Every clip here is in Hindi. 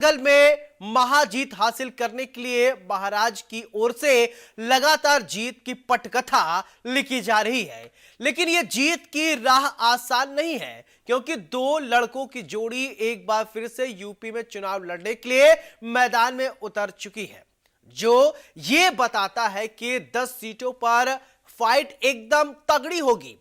दल में महाजीत हासिल करने के लिए महाराज की ओर से लगातार जीत की पटकथा लिखी जा रही है। लेकिन यह जीत की राह आसान नहीं है, क्योंकि दो लड़कों की जोड़ी एक बार फिर से यूपी में चुनाव लड़ने के लिए मैदान में उतर चुकी है, जो यह बताता है कि 10 सीटों पर फाइट एकदम तगड़ी होगी।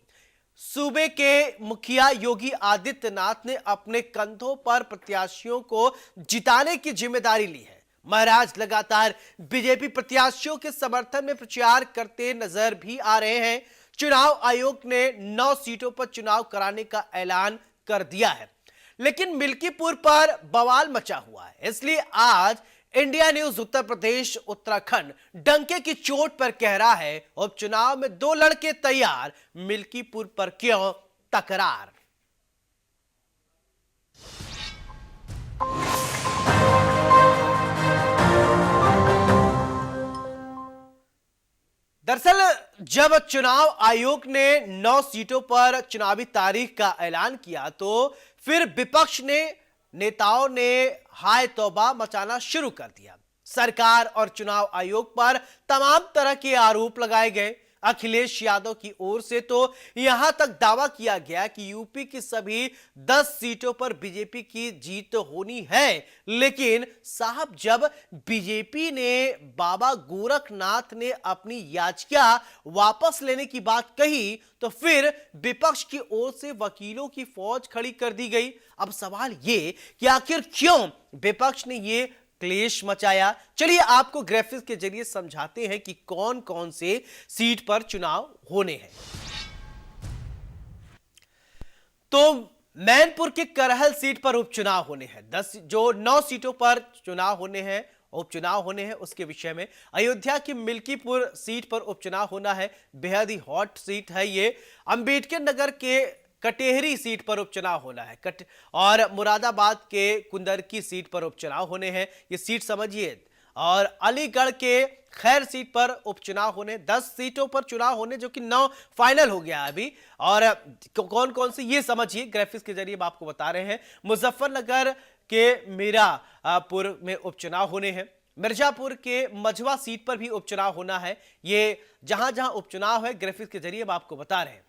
सूबे के मुखिया योगी आदित्यनाथ ने अपने कंधों पर प्रत्याशियों को जिताने की जिम्मेदारी ली है। महाराज लगातार बीजेपी प्रत्याशियों के समर्थन में प्रचार करते नजर भी आ रहे हैं। चुनाव आयोग ने 9 सीटों पर चुनाव कराने का ऐलान कर दिया है, लेकिन मिल्कीपुर पर बवाल मचा हुआ है। इसलिए आज इंडिया न्यूज उत्तर प्रदेश उत्तराखंड डंके की चोट पर कह रहा है, उपचुनाव में 2 लड़के तैयार, मिल्कीपुर पर क्यों तकरार। दरअसल जब चुनाव आयोग ने 9 सीटों पर चुनावी तारीख का ऐलान किया, तो फिर विपक्ष नेताओं ने हाय तौबा मचाना शुरू कर दिया। सरकार और चुनाव आयोग पर तमाम तरह के आरोप लगाए गए। अखिलेश यादव की ओर से तो यहां तक दावा किया गया कि यूपी की सभी 10 सीटों पर बीजेपी की जीत होनी है। लेकिन साहब, जब बीजेपी ने बाबा गोरखनाथ ने अपनी याचिका वापस लेने की बात कही, तो फिर विपक्ष की ओर से वकीलों की फौज खड़ी कर दी गई। अब सवाल ये कि आखिर क्यों विपक्ष ने ये क्लेश मचाया। चलिए आपको ग्राफिक्स के जरिए समझाते हैं कि कौन कौन से सीट पर चुनाव होने हैं। तो मैनपुर के करहल सीट पर उपचुनाव होने हैं। 9 सीटों पर चुनाव होने हैं, उपचुनाव होने हैं, उसके विषय में। अयोध्या की मिल्कीपुर सीट पर उपचुनाव होना है, बेहद ही हॉट सीट है ये। अंबेडकर नगर के कटेहरी सीट पर उपचुनाव होना है, और मुरादाबाद के कुंदरकी सीट पर उपचुनाव होने हैं, ये सीट समझिए। और अलीगढ़ के खैर सीट पर उपचुनाव होने, 10 सीटों पर चुनाव होने, जो कि 9 फाइनल हो गया अभी। और कौन कौन से ये समझिए, ग्राफिक्स के जरिए आपको बता रहे हैं। मुजफ्फरनगर के मीरापुर में उपचुनाव होने हैं। मिर्जापुर के मझवा सीट पर भी उपचुनाव होना है। ये जहां जहां उपचुनाव है, ग्राफिक्स के जरिए आपको बता रहे हैं।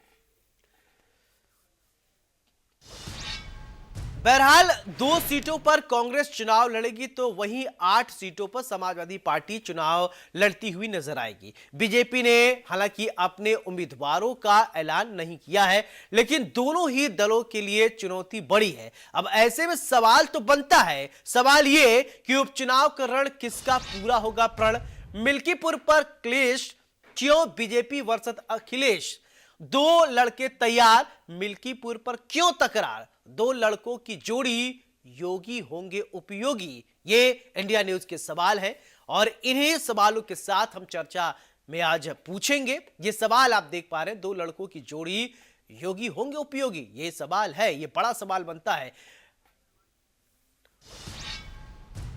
बहरहाल 2 सीटों पर कांग्रेस चुनाव लड़ेगी, तो वहीं 8 सीटों पर समाजवादी पार्टी चुनाव लड़ती हुई नजर आएगी। बीजेपी ने हालांकि अपने उम्मीदवारों का ऐलान नहीं किया है, लेकिन दोनों ही दलों के लिए चुनौती बड़ी है। अब ऐसे में सवाल तो बनता है, सवाल ये कि उपचुनाव का रण किसका पूरा होगा प्रण। मिल्कीपुर पर क्लेश क्यों, बीजेपी वर्सेस अखिलेश, 2 लड़के तैयार, मिल्कीपुर पर क्यों तकरार, 2 लड़कों की जोड़ी, योगी होंगे उपयोगी, ये इंडिया न्यूज के सवाल हैं। और इन्हीं सवालों के साथ हम चर्चा में आज पूछेंगे। ये सवाल आप देख पा रहे हैं, 2 लड़कों की जोड़ी, योगी होंगे उपयोगी, ये सवाल है, ये बड़ा सवाल बनता है।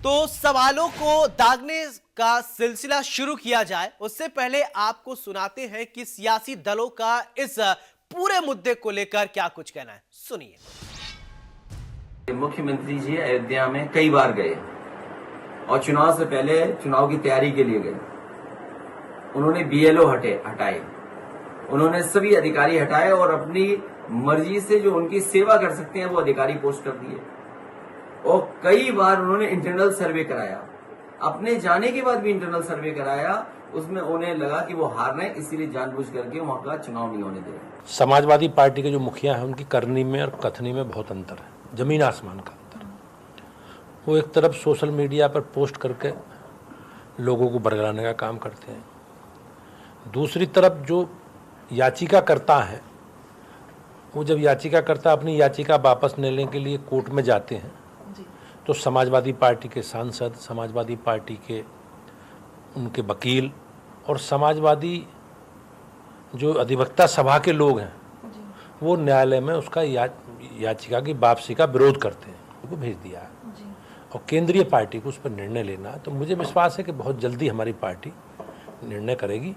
तो सवालों को दागने का सिलसिला शुरू किया जाए, उससे पहले आपको सुनाते हैं कि सियासी दलों का इस पूरे मुद्दे को लेकर क्या कुछ कहना है, सुनिए। मुख्यमंत्री जी अयोध्या में कई बार गए और चुनाव से पहले चुनाव की तैयारी के लिए गए। उन्होंने बीएलओ हटाए, उन्होंने सभी अधिकारी हटाए और अपनी मर्जी से जो उनकी सेवा कर सकते हैं वो अधिकारी पोस्ट कर दिए। और कई बार उन्होंने इंटरनल सर्वे कराया, अपने जाने के बाद भी इंटरनल सर्वे कराया। उसमें उन्हें लगा कि वो हार रहे हैं, इसीलिए जानबूझ करके वहां का चुनाव नहीं होने दे। समाजवादी पार्टी के जो मुखिया हैं, उनकी करनी में और कथनी में बहुत अंतर है, जमीन आसमान का अंतर। वो एक तरफ सोशल मीडिया पर पोस्ट करके लोगों को बरगलाने का काम करते हैं, दूसरी तरफ जो याचिका करता है, वो जब याचिका करता अपनी याचिका वापस लेने के लिए कोर्ट में जाते हैं, तो समाजवादी पार्टी के सांसद, समाजवादी पार्टी के उनके वकील और समाजवादी जो अधिवक्ता सभा के लोग हैं, वो न्यायालय में उसका याचिका की वापसी का विरोध करते हैं, उनको भेज दिया है। और केंद्रीय पार्टी को उस पर निर्णय लेना है। तो मुझे विश्वास है कि बहुत जल्दी हमारी पार्टी निर्णय करेगी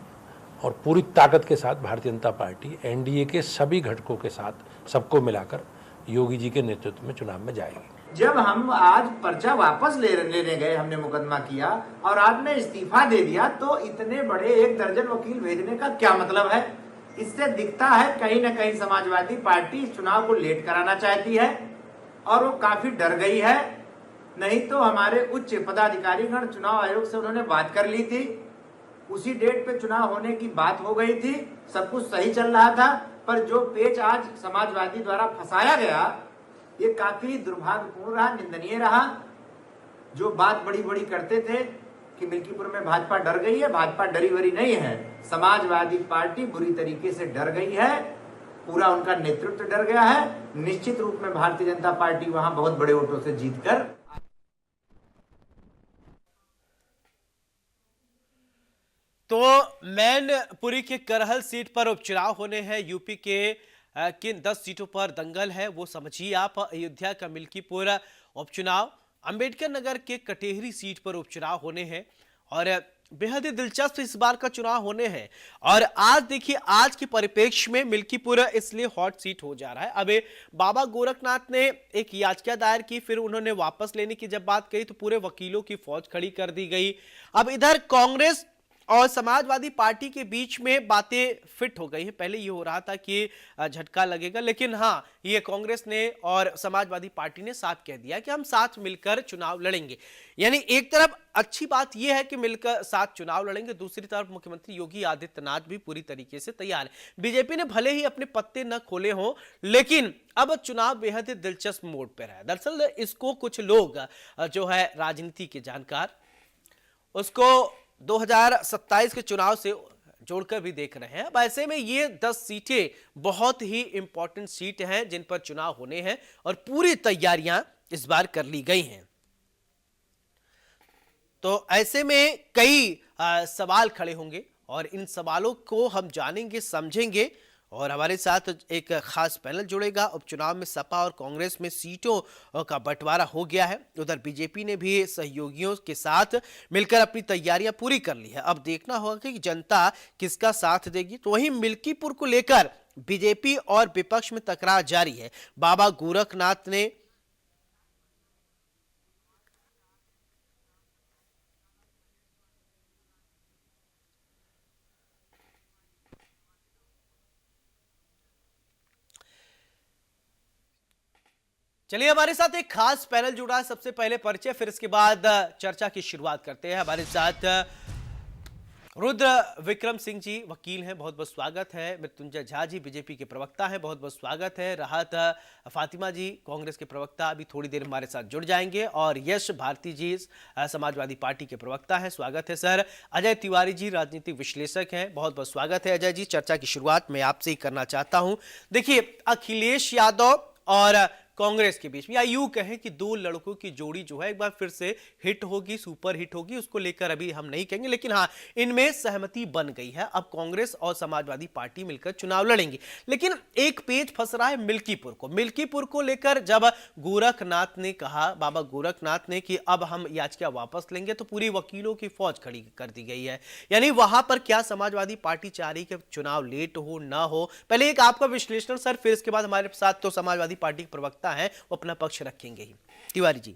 और पूरी ताकत के साथ भारतीय जनता पार्टी एनडीए के सभी घटकों के साथ सबको मिलाकर योगी जी के नेतृत्व में चुनाव में जाएगी। जब हम आज पर्चा वापस लेने गए, हमने मुकदमा किया और आपने इस्तीफा दे दिया, तो इतने बड़े 1 दर्जन वकील भेजने का क्या मतलब है? इससे दिखता है कहीं ना कहीं समाजवादी पार्टी इस चुनाव को लेट कराना चाहती है और वो काफी डर गई है। नहीं तो हमारे उच्च पदाधिकारीगण चुनाव आयोग से उन्होंने बात कर ली थी, उसी डेट पे चुनाव होने की बात हो गई थी, सब कुछ सही चल रहा था। पर जो पेच आज समाजवादी द्वारा फंसाया गया, ये काफी दुर्भाग्यपूर्ण रहा, निंदनीय रहा। जो बात बड़ी बड़ी करते थे कि मिल्कीपुर में भाजपा डर गई है, भाजपा डरी वरी नहीं है, समाजवादी पार्टी बुरी तरीके से डर गई है, पूरा उनका नेतृत्व डर गया है। निश्चित रूप में भारतीय जनता पार्टी वहां बहुत बड़े वोटों से जीतकर तो मैनपुरी के करहल सीट पर उपचुनाव होने हैं। यूपी के किन 10 सीटों पर दंगल है वो समझिए आप। अयोध्या का मिल्कीपुर उपचुनाव, अंबेडकर नगर के कटेहरी सीट पर उपचुनाव होने हैं और बेहद ही दिलचस्प इस बार का चुनाव होने हैं। और आज देखिए, आज के परिप्रेक्ष्य में मिल्कीपुर इसलिए हॉट सीट हो जा रहा है। अब बाबा गोरखनाथ ने एक याचिका दायर की, फिर उन्होंने वापस लेने की जब बात कही तो पूरे वकीलों की फौज खड़ी कर दी गई। अब इधर कांग्रेस और समाजवादी पार्टी के बीच में बातें फिट हो गई हैं। पहले ये हो रहा था कि झटका लगेगा, लेकिन हाँ, ये कांग्रेस ने और समाजवादी पार्टी ने साफ कह दिया कि हम साथ मिलकर चुनाव लड़ेंगे। यानी एक तरफ अच्छी बात यह है कि मिलकर साथ चुनाव लड़ेंगे, दूसरी तरफ मुख्यमंत्री योगी आदित्यनाथ भी पूरी तरीके से तैयार है। बीजेपी ने भले ही अपने पत्ते न खोले हों, लेकिन अब चुनाव बेहद ही दिलचस्प मोड पर है। दरअसल इसको कुछ लोग जो है राजनीति के जानकार, उसको 2027 के चुनाव से जोड़कर भी देख रहे हैं। अब ऐसे में ये 10 सीटें बहुत ही इंपॉर्टेंट सीट हैं जिन पर चुनाव होने हैं और पूरी तैयारियां इस बार कर ली गई हैं। तो ऐसे में कई सवाल खड़े होंगे और इन सवालों को हम जानेंगे, समझेंगे। और हमारे साथ एक खास पैनल जुड़ेगा। उपचुनाव में सपा और कांग्रेस में सीटों का बंटवारा हो गया है। उधर बीजेपी ने भी सहयोगियों के साथ मिलकर अपनी तैयारियां पूरी कर ली है। अब देखना होगा कि जनता किसका साथ देगी। तो वहीं मिल्कीपुर को लेकर बीजेपी और विपक्ष में तकरार जारी है। बाबा गोरखनाथ ने चलिए, हमारे साथ एक खास पैनल जुड़ा है। सबसे पहले परिचय, फिर इसके बाद चर्चा की शुरुआत करते हैं। हमारे साथ रुद्र विक्रम सिंह जी वकील हैं, बहुत बहुत स्वागत है। मृत्युंजय झा जी बीजेपी के प्रवक्ता हैं, बहुत बहुत स्वागत है। राहत फातिमा जी कांग्रेस के प्रवक्ता अभी थोड़ी देर हमारे साथ जुड़ जाएंगे। और यश भारती जी समाजवादी पार्टी के प्रवक्ता हैं, स्वागत है सर। अजय तिवारी जी राजनीतिक विश्लेषक हैं, बहुत बहुत स्वागत है अजय जी। चर्चा की शुरुआत मैं आपसे ही करना चाहता हूं। देखिए, अखिलेश यादव और कांग्रेस के बीच में, या यूं कहें कि दो लड़कों की जोड़ी जो है एक बार फिर से हिट होगी, सुपर हिट होगी, उसको लेकर अभी हम नहीं कहेंगे, लेकिन हाँ, इनमें सहमति बन गई है। अब कांग्रेस और समाजवादी पार्टी मिलकर चुनाव लड़ेंगे। लेकिन एक पेच फंस रहा है मिल्कीपुर को लेकर। जब गोरखनाथ ने कहा, बाबा गोरखनाथ ने, कि अब हम याचिका वापस लेंगे, तो पूरी वकीलों की फौज खड़ी कर दी गई है। यानी वहां पर क्या समाजवादी पार्टी चाह रही कि चुनाव लेट हो ना हो? पहले एक आपका विश्लेषण सर, फिर इसके बाद हमारे साथ तो समाजवादी पार्टी के प्रवक्ता है, वो अपना पक्ष रखेंगे ही। तिवारी जी।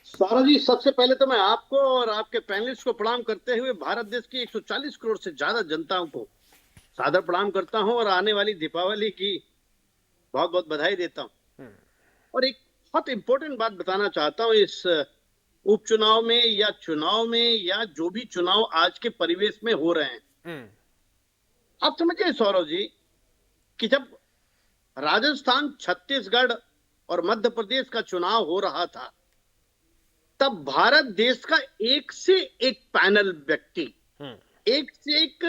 सारा जी, सबसे पहले तो मैं आपको और आपके पैनलिस्ट को प्रणाम करते हुए भारत देश की 140 करोड़ से ज्यादा जनताओं को सादर प्रणाम करता हूं और आने वाली दीपावली की बहुत बहुत बधाई देता हूं। और एक बहुत इंपॉर्टेंट बात बताना चाहता हूं, इस उपचुनाव में या चुनाव में या जो भी चुनाव आज के परिवेश में हो रहे हैं, आप समझिए सौरभ जी कि जब राजस्थान, छत्तीसगढ़ और मध्य प्रदेश का चुनाव हो रहा था, तब भारत देश का एक से एक पैनल व्यक्ति, एक से एक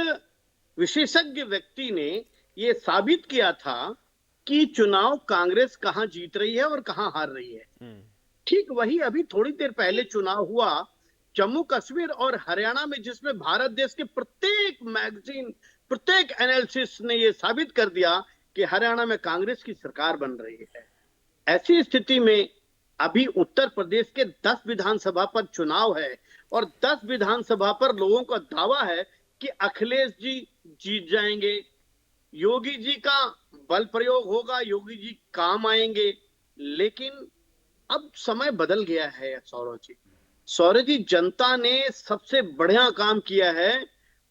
विशेषज्ञ व्यक्ति ने यह साबित किया था कि चुनाव कांग्रेस कहां जीत रही है और कहां हार रही है। ठीक वही अभी थोड़ी देर पहले चुनाव हुआ जम्मू कश्मीर और हरियाणा में, जिसमें भारत देश के प्रत्येक मैगजीन, प्रत्येक एनालिसिस ने यह साबित कर दिया कि हरियाणा में कांग्रेस की सरकार बन रही है। ऐसी स्थिति में अभी उत्तर प्रदेश के 10 विधानसभा पर चुनाव है और 10 विधानसभा पर लोगों का दावा है कि अखिलेश जी जीत जाएंगे, योगी जी का बल प्रयोग होगा, योगी जी काम आएंगे। लेकिन अब समय बदल गया है सौरभ जी। सौरभ जी, जनता ने सबसे बढ़िया काम किया है,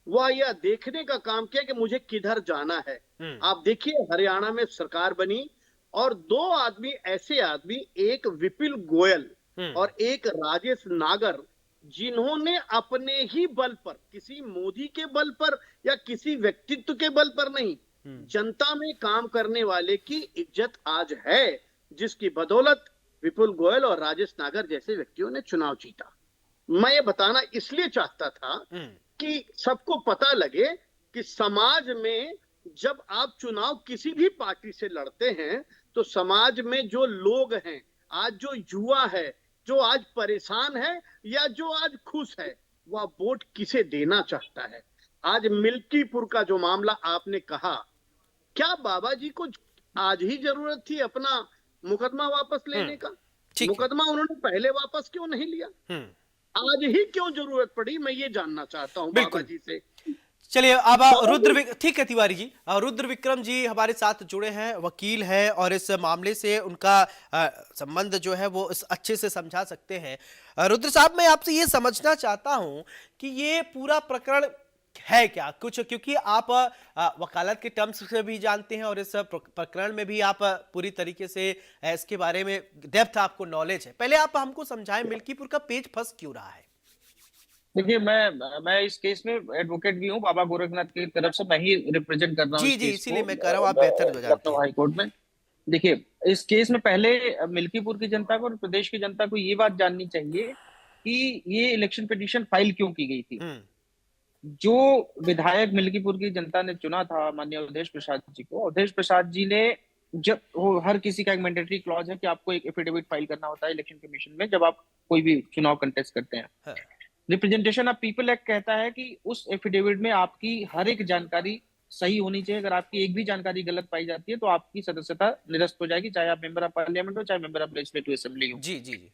वह यह देखने का काम किया कि मुझे किधर जाना है। आप देखिए, हरियाणा में सरकार बनी और दो आदमी, ऐसे आदमी, एक विपिन गोयल और एक राजेश नागर, जिन्होंने अपने ही बल पर, किसी मोदी के बल पर या किसी व्यक्तित्व के बल पर नहीं, जनता में काम करने वाले की इज्जत आज है, जिसकी बदौलत विपुल गोयल और राजेश नागर जैसे व्यक्तियों ने चुनाव जीता। मैं ये बताना इसलिए चाहता था कि सबको पता लगे कि समाज में जब आप चुनाव किसी भी पार्टी से लड़ते हैं तो समाज में जो लोग हैं, आज जो युवा है, जो आज परेशान है या जो आज खुश है, वह वोट किसे देना चाहता है। आज मिल्कीपुर का जो मामला आपने कहा, क्या बाबा जी को आज ही जरूरत थी अपना मुकदमा वापस लेने का? ठीक है। मुकदमा उन्होंने पहले वापस क्यों नहीं लिया? आज ही क्यों जरूरत पड़ी, मैं ये जानना चाहता हूं बाबा जी से। चलिए, अब ठीक है तिवारी जी, रुद्र विक्रम जी हमारे साथ जुड़े हैं, वकील हैं और इस मामले से उनका संबंध जो है वो इस अच्छे से समझा सकते हैं। रुद्र साहब, मैं आपसे ये समझना चाहता हूं कि ये पूरा प्रकरण है क्या कुछ, क्योंकि आप वकालत के टर्म्स से भी जानते हैं और इस प्रकरण में भी आप पूरी तरीके से इसके बारे में डेप्थ आपको नॉलेज है। पहले आप हमको समझाएं, मिल्कीपुर का पेच फंस क्यों रहा है? देखिए, मैं इस केस में एडवोकेट भी हूँ, बाबा गोरखनाथ की तरफ से मैं ही रिप्रेजेंट कर रहा हूँ। जी, इसीलिए मैं कह रहा हूँ, आप बेहतर हो जानते लखनऊ हाई कोर्ट में। देखिए, इस केस में पहले मिल्कीपुर की जनता को और प्रदेश की जनता को ये बात जाननी चाहिए कि ये इलेक्शन पिटीशन फाइल क्यों की गई थी। जो विधायक मिल्कीपुर की जनता ने चुना था, माननीय अवधेश प्रसाद जी को, अवधेश प्रसाद जी ने, जब वो हर किसी का एक मैंडेटरी क्लॉज है कि आपको एक एफिडेविट फाइल करना होता है इलेक्शन कमीशन में जब आप कोई भी चुनाव कंटेस्ट करते हैं। रिप्रेजेंटेशन ऑफ पीपल एक्ट कहता है कि उस एफिडेविट में आपकी हर एक जानकारी सही होनी चाहिए। अगर आपकी एक भी जानकारी गलत पाई जाती है तो आपकी सदस्यता निरस्त हो जाएगी, चाहे आप मेंबर ऑफ पार्लियामेंट हो, चाहे मेंबर ऑफ लेजिस्लेटिव असेंबली हो। जी।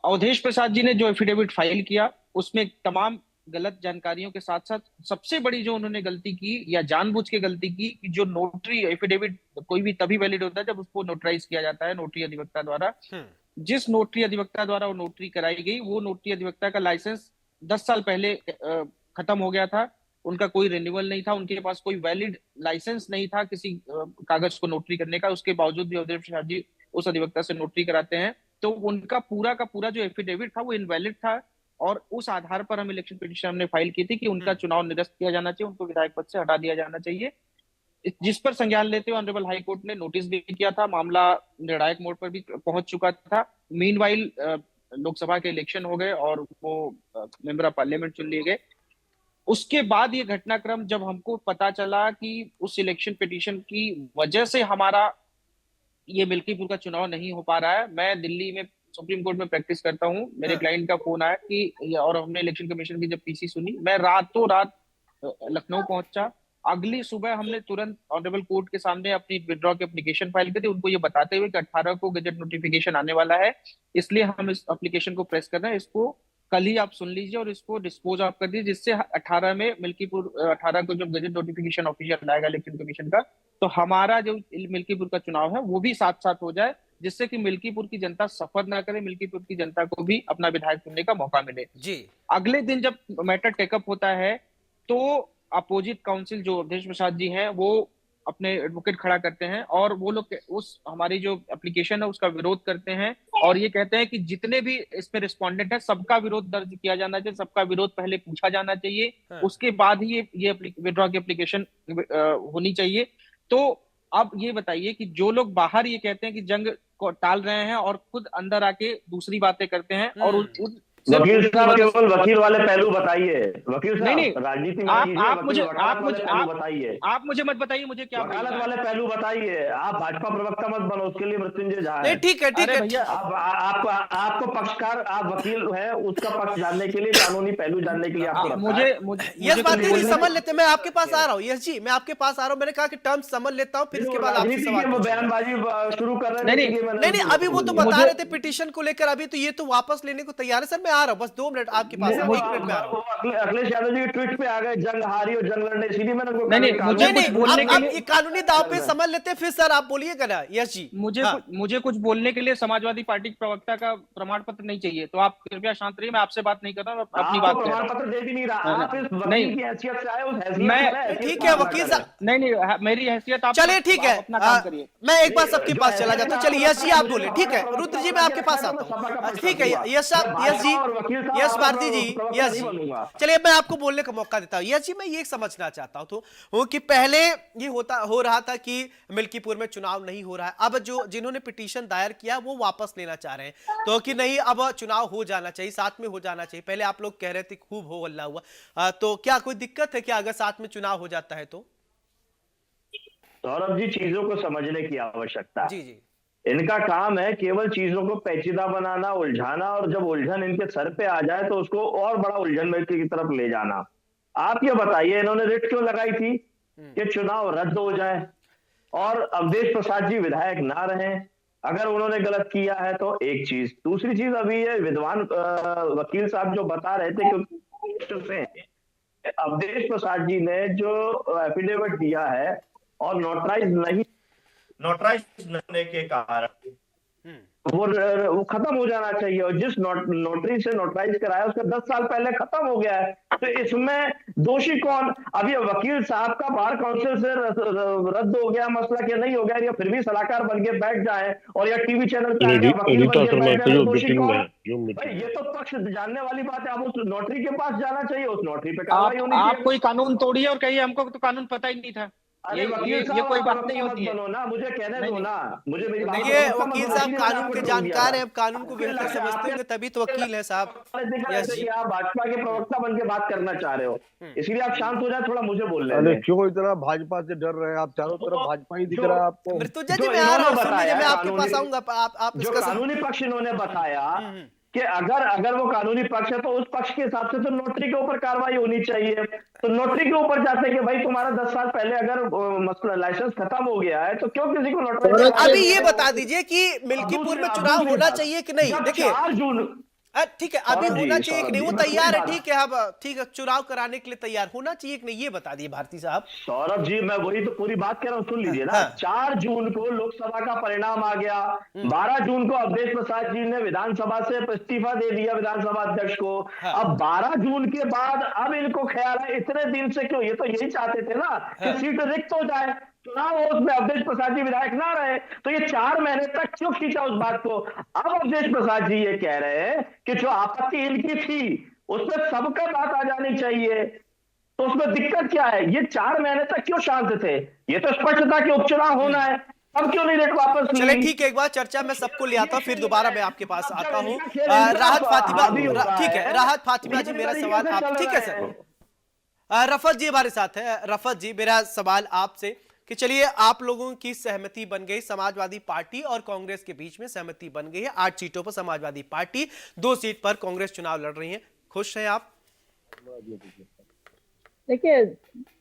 अवधेश प्रसाद जी ने जो एफिडेविट फाइल किया उसमें तमाम गलत जानकारियों के साथ साथ सबसे बड़ी जो उन्होंने गलती की या जानबूझ के गलती की कि जो नोटरी एफिडेविट कोई भी तभी वैलिड होता है जब उसको नोटराइज किया जाता है नोटरी अधिवक्ता द्वारा। जिस नोटरी अधिवक्ता द्वारा वो नोटरी कराई गई, वो नोटरी अधिवक्ता का लाइसेंस 10 साल पहले खत्म हो गया था, उनका कोई रिन्यूअल नहीं था, उनके पास कोई वैलिड लाइसेंस नहीं था किसी कागज को नोटरी करने का। उसके बावजूद भी अवधेश प्रसाद जी उस अधिवक्ता से नोटरी कराते हैं, तो उनका पूरा का पूरा जो एफिडेविट था वो इनवैलिड था और उस आधार पर हम इलेक्शन पिटीशन हमने फाइल की थी कि उनका चुनाव निरस्त किया जाना चाहिए, उनको विधायक पद से हटा दिया जाना चाहिए। जिस पर संज्ञान लेते हुए ऑनरेबल हाई कोर्ट ने नोटिस भी किया था, मामला निर्णायक मोड पर भी पहुंच चुका था। मीनवाइल लोकसभा के इलेक्शन हो गए और वो मेंबर ऑफ पार्लियामेंट चुन लिए गए। उसके बाद ये घटनाक्रम जब हमको पता चला कि उस इलेक्शन पिटीशन की वजह से हमारा ये मिल्कीपुर का चुनाव नहीं हो पा रहा है, मैं दिल्ली में सुप्रीम कोर्ट में प्रैक्टिस करता हूँ, मेरे क्लाइंट का फोन आया कि, और हमने इलेक्शन कमीशन की जब पीसी सुनी, मैं रातों रात लखनऊ पहुंचा। अगली सुबह हमने तुरंत ऑनरेबल कोर्ट के सामने अपनी विड्रॉ की एप्लीकेशन फाइल की थी, उनको ये बताते हुए कि 18 को गजट नोटिफिकेशन आने वाला है, इसलिए हम इस एप्लीकेशन को प्रेस कर रहे हैं, इसको कल ही आप सुन लीजिए और इसको डिस्पोज ऑफ कर दीजिए, जिससे 18 में मिल्कीपुर 18 को जब गजट नोटिफिकेशन ऑफिशियल आएगा इलेक्शन कमीशन का, तो हमारा जो मिल्कीपुर का चुनाव है वो भी साथ साथ हो जाए, जिससे कि मिल्कीपुर की जनता सफर ना करे, मिल्कीपुर की जनता को भी अपना विधायक चुनने का मौका मिले। जी। अगले दिन जब मैटर टेकअप होता है तो अपोजिट काउंसिल जो अवधेश प्रसाद जी हैं वो अपने एडवोकेट खड़ा करते हैं और वो लोग उस हमारी जो एप्लीकेशन है उसका विरोध करते हैं और ये कहते हैं कि जितने भी इसमें रिस्पोंडेंट है सबका विरोध दर्ज किया जाना चाहिए, सबका विरोध पहले पूछा जाना चाहिए, उसके बाद ही ये विड्रॉ की एप्लीकेशन होनी चाहिए। तो अब ये बताइए कि जो लोग बाहर ये कहते हैं कि जंग को टाल रहे हैं और खुद अंदर आके दूसरी बातें करते हैं और वकील साहब केवल वकील वाले पहलू बताइए। वकील साहब नहीं, राजनीति में आप बताइए, आप मुझे मत बताइए मुझे क्या वकालत वाले पहलू बताइए। आप भाजपा प्रवक्ता मत बनो, उसके लिए मृत्युंजय झा है। ठीक है भैया, आपको पक्षकार, आप वकील है, उसका पक्ष जानने के लिए, कानूनी पहलू जानने के लिए आपको मुझे समझ लेते, मैं आपके पास आ रहा हूँ। यस जी, मैं आपके पास आ रहा हूँ, मैंने कहा कि टर्म समझ लेता हूँ, फिर इसके बाद आपसे सवाल बयानबाजी शुरू कर रहे हैं। नहीं, अभी वो तो बता रहे थे पिटीशन को लेकर, अभी तो ये तो वापस लेने को तैयार है। सर, मैं आ रहा हूँ, बस 2 मिनट आपके पास है, 1 मिनट में आ रहा हूँ। अखिलेश यादव जी ट्वीट पे आ गए, जंग हारी और जंग लड़ने, इसीलिए मैंने उनको नहीं, कहा मुझे नहीं कुछ नहीं, बोलने के आप लिए ये कानूनी दाव पे समझ लेते हैं, फिर सर आप बोलिएगा ना। यस जी। हाँ। मुझे कुछ बोलने के लिए समाजवादी पार्टी के प्रवक्ता का प्रमाण पत्र नहीं चाहिए, तो आप कृपया शांत रहिए। मैं आपसे बात नहीं कर रहा, मैं अपनी आपको बात कह प्रमाण रहा पत्र दे भी नहीं रहा, हूँ। आप इस नहीं वकील की हैसियत से आए, उस हैसियत मैं से हैसियत ठीक को है पूरा वकील करें। साहब, नहीं, मेरी हैसियत आप चलिए ठीक है। अपना काम करिए। मैं एक बार सबके जो पास ऐसा चला है जाता ना, हूँ। चलिए आपको यश जी लगता है आप मुझे बोले, सपा ठीक का है। प्रवक्ता रुद्र जी मैं बना के आपके रखा पास है, तो आता मैं सपा का हूँ। प्रवक्ता ठीक है बनूंगा। यश साहब, मैं यश जी, भाजपा और वकील साहब यश आपका भारती जी, प्रवक्ता यश नहीं जी, बनूंगा। चलिए मैं आपको बोलने का मौका देता हूँ। यश जी मैं ये समझना चाहता हूँ तो कि पहले ये हो रहा था कि मिल्कीपुर में चुनाव नहीं हो रहा है, अब जो जिन्होंने पिटीशन दायर किया वो वापस लेना चाह रहे हैं, तो कि नहीं अब चुनाव हो जाना चाहिए, साथ में हो जाना चाहिए। पहले आप लोग कह रहे थे खूब हो हल्ला हुआ, तो क्या कोई दिक्कत है क्या अगर साथ में चुनाव हो जाता है तो? सौरभ जी, चीजों को समझने की आवश्यकता जी है। जी। इनका काम है केवल चीजों को पेचीदा बनाना, उलझाना, और जब उलझन इनके सर पे आ जाए तो उसको और बड़ा उलझन में की तरफ ले जाना। आप ये बताइए, इन्होंने रिट क्यों लगाई थी कि चुनाव रद्द हो जाए और अवधेश प्रसाद जी विधायक ना रहे। अगर उन्होंने गलत किया है तो एक चीज, दूसरी चीज, अभी ये विद्वान वकील साहब जो बता रहे थे कि अवधेश प्रसाद जी ने जो एफिडेविट दिया है और नोटराइज नहीं होने के कारण वो खत्म हो जाना चाहिए, और जिस नोटरी से नोटराइज कराया उसका 10 साल पहले खत्म हो गया है, तो इसमें दोषी कौन? अब ये वकील साहब का बार काउंसिल से रद्द हो गया मसला क्या नहीं हो गया, या फिर भी सलाहकार बन के बैठ जाए और या टीवी चैनल पे आके वकील बन के बैठ जाए, तो दोषी कौन? भाई ये तो पक्ष जानने वाली बात है। अब उस नोटरी के पास जाना चाहिए, उस नोटरी पे कार्रवाई होनी आप चाहिए। कोई कानून तोड़िए और कहिए हमको तो कानून पता ही नहीं था। अरे ये वकील साहब, कोई आप बात प्रवक्ता नहीं मत होती है। बनो ना, मुझे कहने दो नहीं, ना, मुझे मेरी बात देखिए प्रवक्ता मत वकील बनो, साहब इसीलिए मैंने कानून आपको के टोक दिया जानकार था। हैं, अब कानून को बेहतर समझते होंगे तभी तो वकील है साहब। दिख रहा यस है जी। कि आप भाजपा के प्रवक्ता बन के बात करना चाह रहे हो, इसीलिए आप शांत हो जाए, थोड़ा मुझे बोलने अरे दें। क्यों इतना भाजपा से डर रहे हैं आप? चारों तरफ भाजपा ही दिख रहा है आपको। मृत्युंजय जी जो मैं आ रहा इन्होंने हूँ, सुन लीजिए, बताया मैं आपके पास आऊंगा, आप जो इसका कानूनी पक्ष इन्होंने बताया कि अगर वो कानूनी पक्ष है तो उस पक्ष के हिसाब से तो नोटरी के ऊपर कार्रवाई होनी चाहिए। तो नोटरी के ऊपर जाते कि भाई तुम्हारा 10 साल पहले अगर मसला लाइसेंस खत्म हो गया है तो क्यों किसी को नोटरी? अभी ये बता दीजिए कि मिल्कीपुर में चुनाव होना चाहिए कि नहीं? जब देखिए 4 जून, ठीक है, अभी होना चाहिए कि नहीं, वो मैं पूरी तैयार है, बात, ठीक है, अब ठीक है, चुनाव कराने के लिए तैयार होना चाहिए कि नहीं ये बता दिए भारती साहब। सौरभ जी मैं वही तो पूरी बात कह रहा हूँ, सुन लीजिए ना। हाँ। 4 जून को लोकसभा का परिणाम आ गया, 12 जून को अवधेश प्रसाद जी ने विधानसभा से इस्तीफा दे दिया विधानसभा अध्यक्ष को। हाँ। अब 12 जून के बाद अब इनको ख्याल है इतने दिन से क्यों, ये तो यही चाहते थे ना कि सीट रिक्त हो जाए, चुनाव हो, उसमें अवधेश प्रसाद जी विधायक ना रहे, तो ये 4 महीने तक क्यों खींचा उस बात को? अब अवधेश प्रसाद जी ये कह रहे हैं कि जो आपत्ति इनकी थी उसमें सबका बात आ जानी चाहिए, तो उसमें दिक्कत क्या है? ये 4 महीने तक क्यों शांत थे? ये तो स्पष्ट था कि उपचुनाव होना है, अब क्यों नहीं रेट वापस ली? चले ठीक है, एक बार चर्चा में सबको ले आता हूं, फिर दोबारा मैं आपके पास आता हूं। राहत फातिमा, ठीक है, राहत फातिमा जी मेरा सवाल आप, ठीक है सर, रफत जी हमारे साथ है। रफत जी मेरा सवाल आपसे कि चलिए आप लोगों की सहमति बन गई, समाजवादी पार्टी और कांग्रेस के बीच में सहमति बन गई है, 8 सीटों पर समाजवादी पार्टी, 2 सीट पर कांग्रेस चुनाव लड़ रही है, खुश हैं आप? देखिए,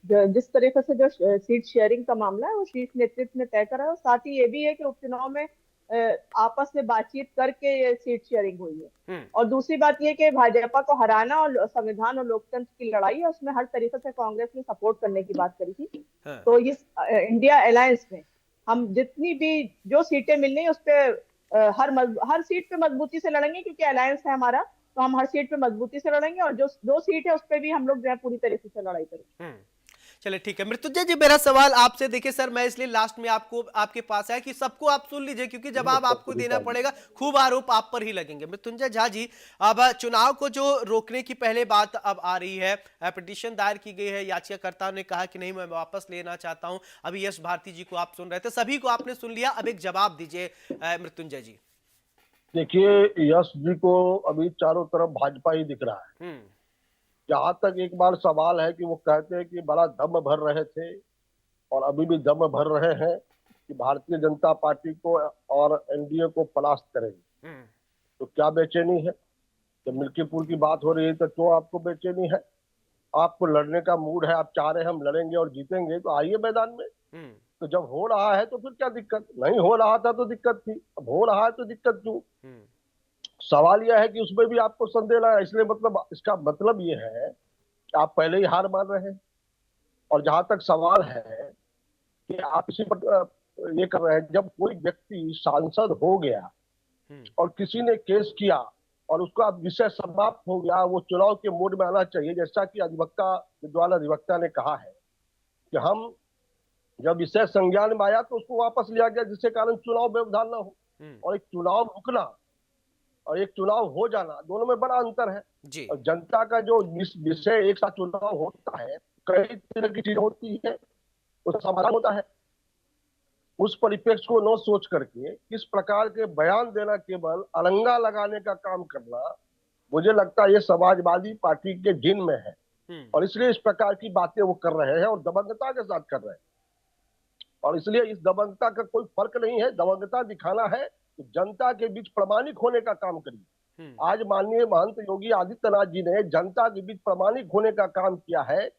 जिस तरीके से जो सीट शेयरिंग का मामला है वो शीर्ष नेतृत्व ने तय करा है, और साथ ही ये भी है कि उपचुनाव में आपस में बातचीत करके ये सीट शेयरिंग हुई है। और दूसरी बात ये कि भाजपा को हराना और संविधान और लोकतंत्र की लड़ाई है, उसमें हर तरीके से कांग्रेस ने सपोर्ट करने की बात करी थी। तो इस इंडिया अलायंस में हम जितनी भी जो सीटें मिल रही है उस पर हर सीट पे मजबूती से लड़ेंगे, क्योंकि अलायंस है हमारा, तो हम हर सीट पे मजबूती से लड़ेंगे, और जो 2 सीट है उस पे भी हम लोग जो है पूरी तरीके से लड़ाई करेंगे। चलिए ठीक है। मृत्युंजय जी मेरा सवाल आपसे, देखिए सर मैं इसलिए लास्ट में आपके पास आया कि सबको आप सुन लीजिए, क्योंकि जवाब आपको देना पड़ेगा, खूब आरोप आप पर ही लगेंगे। मृत्युंजय झा जी, अब चुनाव को जो रोकने की पहले बात अब आ रही है, पिटीशन दायर की गई है, याचिकाकर्ता ने कहा कि नहीं मैं वापस लेना चाहता हूं, अभी यश भारती जी को आप सुन रहे थे, सभी को आपने सुन लिया, अब एक जवाब दीजिए मृत्युंजय जी। देखिए, यश जी को अभी चारों तरफ भाजपा ही दिख रहा है। जहां तक एक बार सवाल है कि वो कहते हैं कि बड़ा दम भर रहे थे और अभी भी दम भर रहे हैं कि भारतीय जनता पार्टी को और एनडीए को परास्त करेंगे, तो क्या बेचैनी है? जब मिल्कीपुर की बात हो रही है तो क्यों आपको बेचैनी है? आपको लड़ने का मूड है, आप चाह रहे हैं हम लड़ेंगे और जीतेंगे, तो आइए मैदान में। तो जब हो रहा है तो फिर क्या दिक्कत? नहीं हो रहा था तो दिक्कत थी, अब हो रहा है तो दिक्कत क्यों? सवाल यह है कि उसमें भी आपको संदेह है, इसलिए मतलब इसका मतलब ये है कि आप पहले ही हार मान रहे हैं। और जहां तक सवाल है कि आप इसी पर ये कर रहे हैं, जब कोई व्यक्ति सांसद हो गया और किसी ने केस किया और उसका विषय समाप्त हो गया, वो चुनाव के मोड में आना चाहिए। जैसा कि अधिवक्ता विद्वान अधिवक्ता ने कहा है कि हम जब विषय संज्ञान में आया तो उसको वापस लिया गया, जिसके कारण चुनाव व्यवधान न हो। और एक चुनाव रुकना और एक चुनाव हो जाना, दोनों में बड़ा अंतर है जी। और जनता का जो विषय एक साथ चुनाव होता है, कई तरह की चीज होती है, उसका समाधान होता है। उस परिप्रेक्ष्य को न सोच करके किस प्रकार के बयान देना, केवल अलंगा लगाने का काम करना, मुझे लगता है ये समाजवादी पार्टी के जिन में है और इसलिए इस प्रकार की बातें वो कर रहे हैं और दबंगता के साथ कर रहे हैं। और इसलिए इस दबंगता का कोई फर्क नहीं है। दबंगता दिखाना है तो जनता के बीच प्रामाणिक होने का काम करिए। आज माननीय महंत योगी आदित्यनाथ जी ने जनता के बीच प्रामाणिक होने का काम किया है,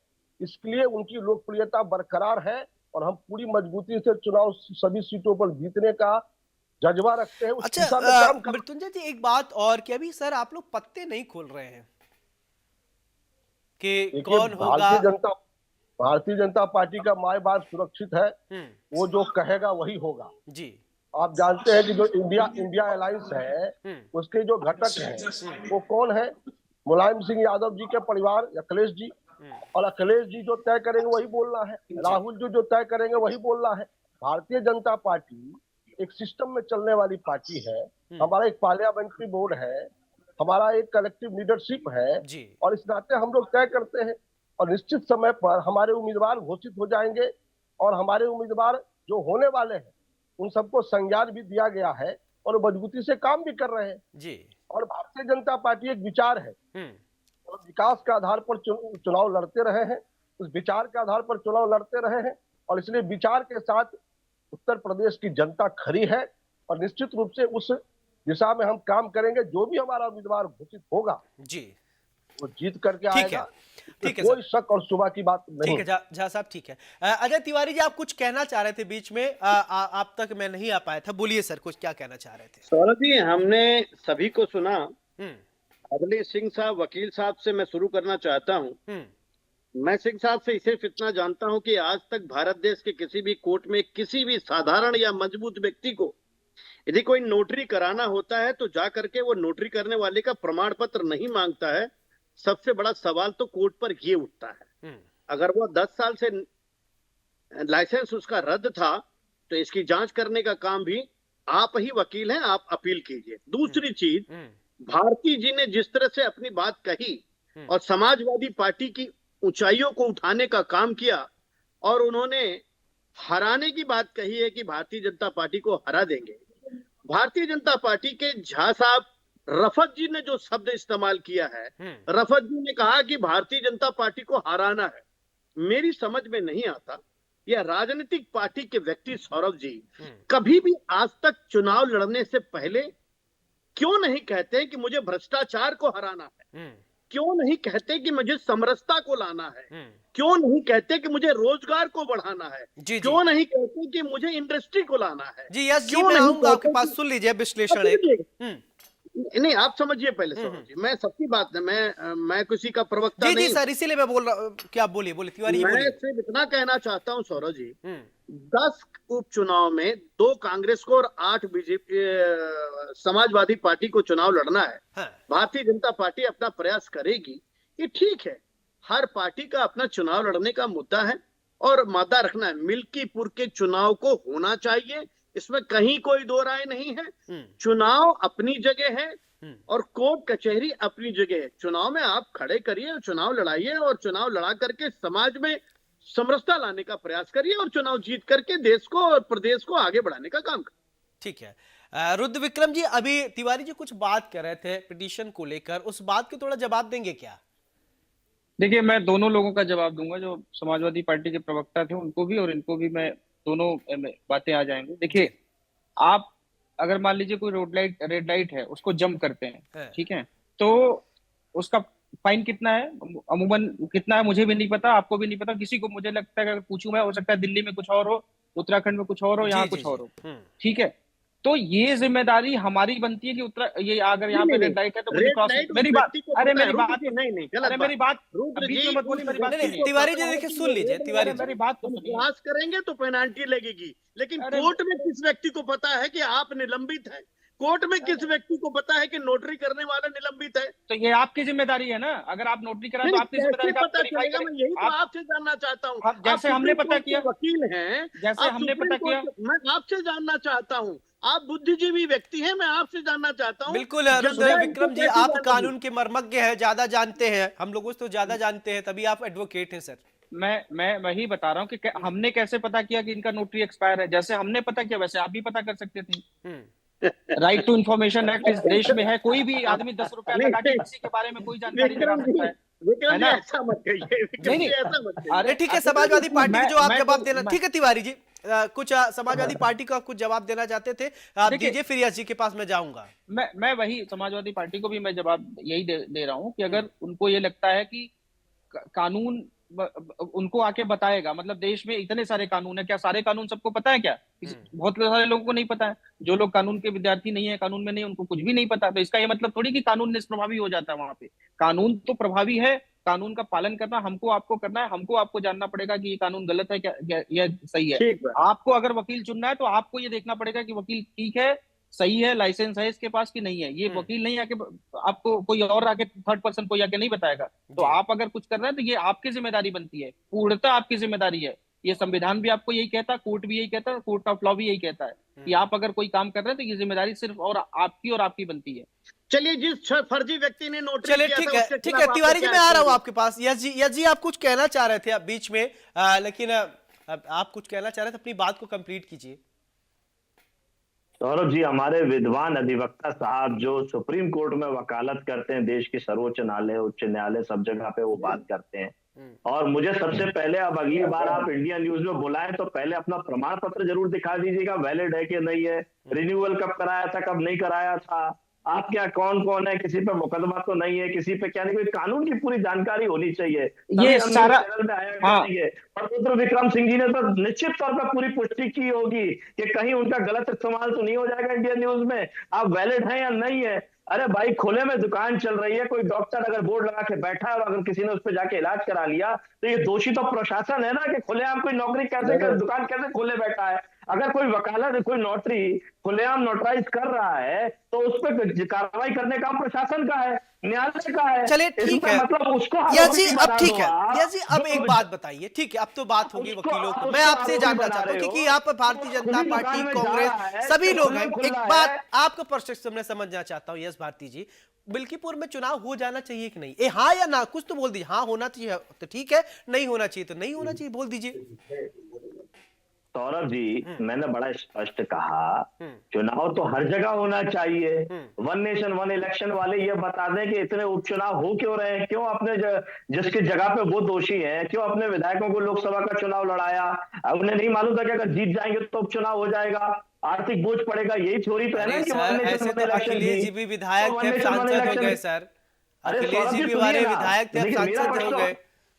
इसलिए उनकी लोकप्रियता बरकरार है और हम पूरी मजबूती से चुनाव सभी सीटों पर जीतने का जज्बा रखते हैं। उस दिशा में काम कर। मृत्युंजय जी, एक बात और कि अभी सर आप लोग पत्ते नहीं खोल रहे हैं कि कौन होगा। भारतीय जनता पार्टी का माय बाप सुरक्षित है, वो जो कहेगा वही होगा जी। आप जानते हैं कि जो इंडिया अलायंस है, उसके जो घटक हैं वो कौन है? मुलायम सिंह यादव जी के परिवार, अखिलेश जी। और अखिलेश जी जो तय करेंगे वही बोलना है, राहुल जी जो तय करेंगे वही बोलना है। भारतीय जनता पार्टी एक सिस्टम में चलने वाली पार्टी है। हमारा एक पार्लियामेंट्री बोर्ड है, हमारा एक कलेक्टिव लीडरशिप है और इस नाते हम लोग तय करते हैं और निश्चित समय पर हमारे उम्मीदवार घोषित हो जाएंगे और हमारे उम्मीदवार जो होने वाले हैं उन सबको संज्ञान भी दिया गया है और मजबूती से काम भी कर रहे हैं जी। और भारतीय जनता पार्टी एक विचार है और विकास के आधार पर चुनाव लड़ते रहे हैं, उस विचार के आधार पर चुनाव लड़ते रहे हैं और इसलिए विचार के साथ उत्तर प्रदेश की जनता खड़ी है और निश्चित रूप से उस दिशा में हम काम करेंगे। जो भी हमारा उम्मीदवार घोषित होगा जी वो जीत करके आएगा, ठीक है, कोई शक और शुबा की बात नहीं। ठीक है झा साहब, ठीक है। अजय तिवारी जी, आप कुछ कहना चाह रहे थे बीच में, आप तक मैं नहीं आ पाया था, बोलिए सर, कुछ क्या कहना चाह रहे थे? सौरभ जी, हमने सभी को सुना। अदली सिंह साहब, वकील साहब से मैं शुरू करना चाहता हूं। मैं सिंह साहब से सिर्फ इतना जानता हूं कि आज तक भारत देश के किसी भी कोर्ट में किसी भी साधारण या मजबूत व्यक्ति को यदि कोई नोटरी कराना होता है तो जा करके वो नोटरी करने वाले का प्रमाण पत्र नहीं मांगता है। सबसे बड़ा सवाल तो कोर्ट पर ये उठता है, अगर वो 10 साल से लाइसेंस उसका रद्द था तो इसकी जांच करने का काम भी आप ही वकील हैं, आप अपील कीजिए। दूसरी चीज, भारती जी ने जिस तरह से अपनी बात कही और समाजवादी पार्टी की ऊंचाइयों को उठाने का काम किया और उन्होंने हराने की बात कही है कि भारतीय जनता पार्टी को हरा देंगे। भारतीय जनता पार्टी के झा साहब रफत जी ने जो शब्द इस्तेमाल किया है, रफत जी ने कहा कि भारतीय जनता पार्टी को हराना है। मेरी समझ में नहीं आता, यह राजनीतिक पार्टी के व्यक्ति सौरभ जी कभी भी आज तक चुनाव लड़ने से पहले क्यों नहीं कहते कि मुझे भ्रष्टाचार को हराना है, क्यों नहीं कहते कि मुझे समरसता को लाना है, क्यों नहीं कहते कि मुझे रोजगार को बढ़ाना है, क्यों नहीं कहते कि मुझे इंडस्ट्री को लाना है? जी यस जी, मैं आऊंगा आपके पास, सुन लीजिए विश्लेषण एक। नहीं, आप समझिए पहले सौरभ जी, मैं सबकी बात है, मैं किसी का प्रवक्ता नहीं। जी सर, इसीलिए मैं बोल रहा हूँ, क्या बोलिए तिवारी, मैं सिर्फ इतना कहना चाहता हूँ सौरभ जी, 10 उपचुनाव में 2 कांग्रेस को और 8 बीजेपी समाजवादी पार्टी को चुनाव लड़ना है। भारतीय जनता पार्टी अपना प्रयास करेगी, ये ठीक है। हर पार्टी का अपना चुनाव लड़ने का मुद्दा है और मादा रखना है। मिल्कीपुर के चुनाव को होना चाहिए, इसमें कहीं कोई दो राय नहीं है। चुनाव अपनी जगह है और कोर्ट कचहरी अपनी जगह है। चुनाव में आप खड़े करिए, चुनाव लड़ाइए और चुनाव लड़ा करके समाज में समरसता लाने का प्रयास करिए और चुनाव जीत करके देश को और प्रदेश को आगे बढ़ाने का काम करिए। ठीक है। रुद्र विक्रम जी, अभी तिवारी जी कुछ बात कर रहे थे पिटीशन को लेकर, उस बात के थोड़ा जवाब देंगे क्या? देखिए, मैं दोनों लोगों का जवाब दूंगा, जो समाजवादी पार्टी के प्रवक्ता थे उनको भी और इनको भी, मैं दोनों बातें आ जाएंगे। देखिए, आप अगर मान लीजिए कोई रेड लाइट है, उसको जंप करते हैं, ठीक है, तो उसका फाइन कितना है, अमूमन कितना है मुझे भी नहीं पता, आपको भी नहीं पता, किसी को, मुझे लगता है अगर पूछूं मैं, हो सकता है दिल्ली में कुछ और हो, उत्तराखंड में कुछ और हो, यहाँ कुछ और हो, ठीक है। तो ये जिम्मेदारी हमारी बनती है कि उत्तर ये अगर यहाँ पे नहीं, रेड लाइट है तो मुझे रेड क्रॉस, लाइट उस मेरी बात, व्यक्ति को अरे पता है, मेरी रुद्र बात, जी, नहीं गलत अरे मेरी बात, रुद्र बीच जी, में मत बोलिए, उस मेरी बात व्यक्ति सुनिए, को तिवारी पता जी है देखिए कि सुन ये लीजिए, रेड तिवारी अरे जी मेरी बात तो हम सुनिए। क्रॉस करेंगे तो पेनाल्टी लगेगी, लेकिन अरे कोर्ट में किस व्यक्ति को पता है कि आप निलंबित है? कोर्ट में किस व्यक्ति को पता है कि नोटरी करने वाला निलंबित है? तो ये आपकी जिम्मेदारी है ना, अगर आप नोटरी कराएं नहीं तो नहीं, आपकी जिम्मेदारी कैसे का आप पता वेरीफाई चलेगा? करें। मैं यही तो आप आपसे जानना चाहता हूँ। जैसे आप हमने सुप्रीम पता कोर्ट के किया, वकील हैं, जैसे आप हमने सुप्रीम पता कोर्ट किया, मैं आपसे जानना चाहता हूँ। आप बुद्धिजीवी व्यक्ति हैं, मैं आपसे जानना चाहता हूँ। बिल्कुल रुद्र जनता विक्रम इनको जी, कैसे आप जानेगी? कानून के मर्मज्ञ हैं, ज्यादा जानते हैं, हम लोगों से तो ज्यादा जानते हैं, तभी आप एडवोकेट हैं सर। मैं वही बता रहा हूँ कि हमने कैसे पता किया कि इनका नोटरी एक्सपायर है। जैसे हमने पता किया वैसे आप भी पता कर सकते थे। राइट टू इन्फॉर्मेशन एक्ट इस देश में है, कोई भी आदमी 10 रुपया नहीं, लगा के किसी के बारे में कोई जानकारी लगा विक्रम जी, सकता है विक्रम जी ना? ऐसा मत कहिए, विक्रम नहीं जी ऐसा मत कहिए। अरे ठीक है, समाजवादी पार्टी के जो आप जवाब तो देना, ठीक है तिवारी जी, कुछ समाजवादी पार्टी का कुछ जवाब देना चाहते थे आप देखिए, दीजिए, फिर यश जी के पास मैं जाऊंगा। मैं वही समाजवादी पार्टी को भी मैं जवाब यही दे रहा हूँ कि अगर उनको ये लगता है कि कानून उनको आके बताएगा, मतलब देश में इतने सारे कानून है, क्या सारे कानून सबको पता है? क्या बहुत सारे लोगों को नहीं पता है। जो लोग कानून के विद्यार्थी नहीं है, कानून में नहीं, उनको कुछ भी नहीं पता। तो इसका ये मतलब थोड़ी कि कानून निष्प्रभावी हो जाता है वहां पे। कानून तो प्रभावी है, कानून का पालन करना हमको आपको करना है। हमको आपको जानना पड़ेगा कि ये कानून गलत है क्या या सही है। आपको अगर वकील चुनना है तो आपको ये देखना पड़ेगा कि वकील ठीक है, सही है, लाइसेंस है इसके पास कि नहीं है। ये वकील नहीं आके आपको कोई और आके थर्ड पर्सन कोई आके नहीं बताएगा। तो आप अगर कुछ कर रहे हैं तो ये आपकी जिम्मेदारी बनती है, पूर्णतः आपकी जिम्मेदारी है। ये संविधान भी आपको यही कहता है, कोर्ट भी यही कहता है, कोर्ट ऑफ लॉ भी यही कहता है कि आप अगर कोई काम कर रहे हैं तो ये जिम्मेदारी सिर्फ और आपकी बनती है। चलिए, जिस फर्जी व्यक्ति ने नोटरी चलिए किया ठीक था, है, उसके ठीक खिलाफ है तिवारी आपने जी, क्या मैं आ रहा हूँ एक्शन आपके पास। यश जी आप कुछ कहना चाह रहे थे बीच में, लेकिन आप कुछ कहना चाह रहे थे, अपनी बात को कंप्लीट कीजिए। सौरभ जी, हमारे विद्वान अधिवक्ता साहब जो सुप्रीम कोर्ट में वकालत करते हैं, देश की सर्वोच्च न्यायालय, उच्च न्यायालय, सब जगह पे वो बात करते हैं। और मुझे सबसे पहले, अब अगली बार आप इंडिया न्यूज में बुलाएं तो पहले अपना प्रमाण पत्र जरूर दिखा दीजिएगा, वैलिड है कि नहीं है, रिन्यूअल कब कराया था, कब नहीं कराया था, आप क्या कौन कौन है, किसी पे मुकदमा तो नहीं है, किसी पे क्या नहीं, कोई कानून की पूरी जानकारी होनी चाहिए। ये सारा और रुद्र विक्रम सिंह जी ने तो निश्चित तौर पर पूरी पुष्टि की होगी कि कहीं उनका गलत इस्तेमाल तो नहीं हो जाएगा इंडिया न्यूज में। आप वैलिड है या नहीं है? अरे भाई, खुले में दुकान चल रही है, कोई डॉक्टर अगर बोर्ड लगा के बैठा है और अगर किसी ने उस पर जाके इलाज करा लिया तो ये दोषी तो प्रशासन है ना, कि खुलेआम कोई नौकरी कैसे दुकान कैसे खोले बैठा है। अगर कोई वकालत, कोई नोटरी खुलेआम नोटराइज कर रहा है तो उस पर कार्रवाई करने का प्रशासन का है, न्यायालय का है। चलिए ठीक है, मतलब उसको यश जी अब ठीक है, यश जी अब एक बात बताइए, ठीक है अब तो बात होगी वकीलों को। मैं आपसे जानना चाहता हूँ क्योंकि यहाँ पर भारतीय जनता पार्टी, कांग्रेस, सभी लोग हैं, एक बात आपका पर्सपेक्टिव मैं समझना चाहता हूँ। यश भारती जी, बिल्कीपुर में चुनाव हो जाना चाहिए कि नहीं? हाँ या ना, कुछ तो बोल दीजिए। हाँ होना चाहिए तो ठीक है, नहीं होना चाहिए तो नहीं होना चाहिए, बोल दीजिए। सौरभ जी, मैंने बड़ा स्पष्ट कहा, चुनाव तो हर जगह होना चाहिए। वन नेशन वन इलेक्शन वाले ये बता दें कि इतने उपचुनाव हो क्यों रहे हैं, क्यों अपने जिसकी जगह पे वो दोषी है, क्यों अपने विधायकों को लोकसभा का चुनाव लड़ाया? उन्हें नहीं मालूम था कि अगर जीत जाएंगे तो उपचुनाव हो जाएगा, आर्थिक बोझ पड़ेगा। यही थ्योरी तो है ना कि one nation one election. Akhilesh ji भी विधायक थे, सांसद हो गए सर। अखिलेश जी भी हमारे विधायक थे, सांसद हो गए।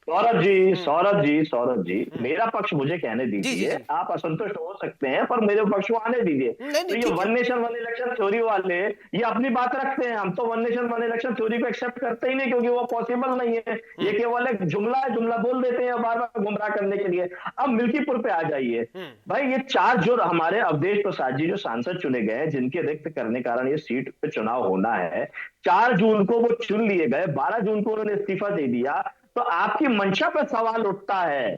सौरभ जी, मेरा पक्ष मुझे कहने दीजिए। आप असंतुष्ट हो सकते हैं पर मेरे पक्ष को आने दीजिए। तो ये one nation one election theory वाले ये अपनी बात रखते हैं, हम तो one nation one election theory को एक्सेप्ट करते ही नहीं, क्योंकि वो पॉसिबल नहीं है। ये केवल एक जुमला है, जुमला बोल देते हैं बार बार गुमराह करने के लिए। अब मिल्कीपुर पे आ जाइए भाई, ये 4 जो हमारे अवधेश प्रसाद जी जो सांसद चुने गए, जिनके रिक्त करने के कारण ये सीट पे चुनाव होना है, 4 जून को वो चुन लिए गए, 12 जून को उन्होंने इस्तीफा दे दिया। तो आपकी मंशा पर सवाल उठता है